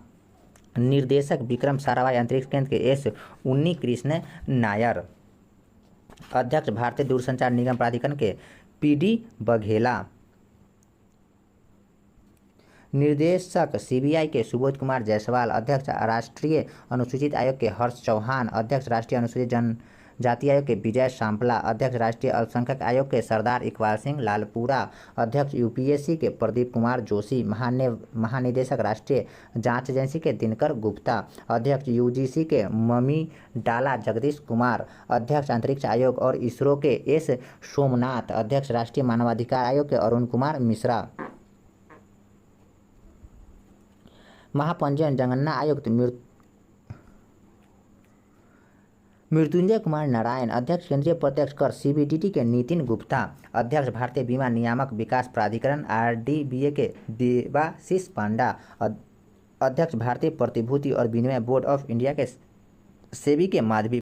निर्देशक विक्रम साराभाई अंतरिक्ष केंद्र के S उन्नी कृष्ण नायर, अध्यक्ष भारतीय दूरसंचार निगम प्राधिकरण के PD बघेला, निर्देशक CBI के सुबोध कुमार जायसवाल, अध्यक्ष राष्ट्रीय अनुसूचित आयोग के हर्ष चौहान, अध्यक्ष राष्ट्रीय अनुसूचित जनजाति आयोग के विजय सांपला, अध्यक्ष राष्ट्रीय अल्पसंख्यक आयोग के सरदार इकबाल सिंह लालपुरा, अध्यक्ष UPSC के प्रदीप कुमार जोशी, महानिदेशक राष्ट्रीय जांच एजेंसी के दिनकर गुप्ता, अध्यक्ष UGC के ममी डाला जगदीश कुमार, अध्यक्ष अंतरिक्ष आयोग और इसरो के S सोमनाथ, अध्यक्ष राष्ट्रीय मानवाधिकार आयोग के अरुण कुमार मिश्रा, महापंजीयन जनगणना आयुक्त मृत्युंजय कुमार नारायण, अध्यक्ष केंद्रीय प्रत्यक्ष कर CBDT के नितिन गुप्ता, अध्यक्ष भारतीय बीमा नियामक विकास प्राधिकरण RDBA के देवाशीष पांडा, अध्यक्ष भारतीय प्रतिभूति और विनिमय बोर्ड ऑफ इंडिया के सेबी के माधवी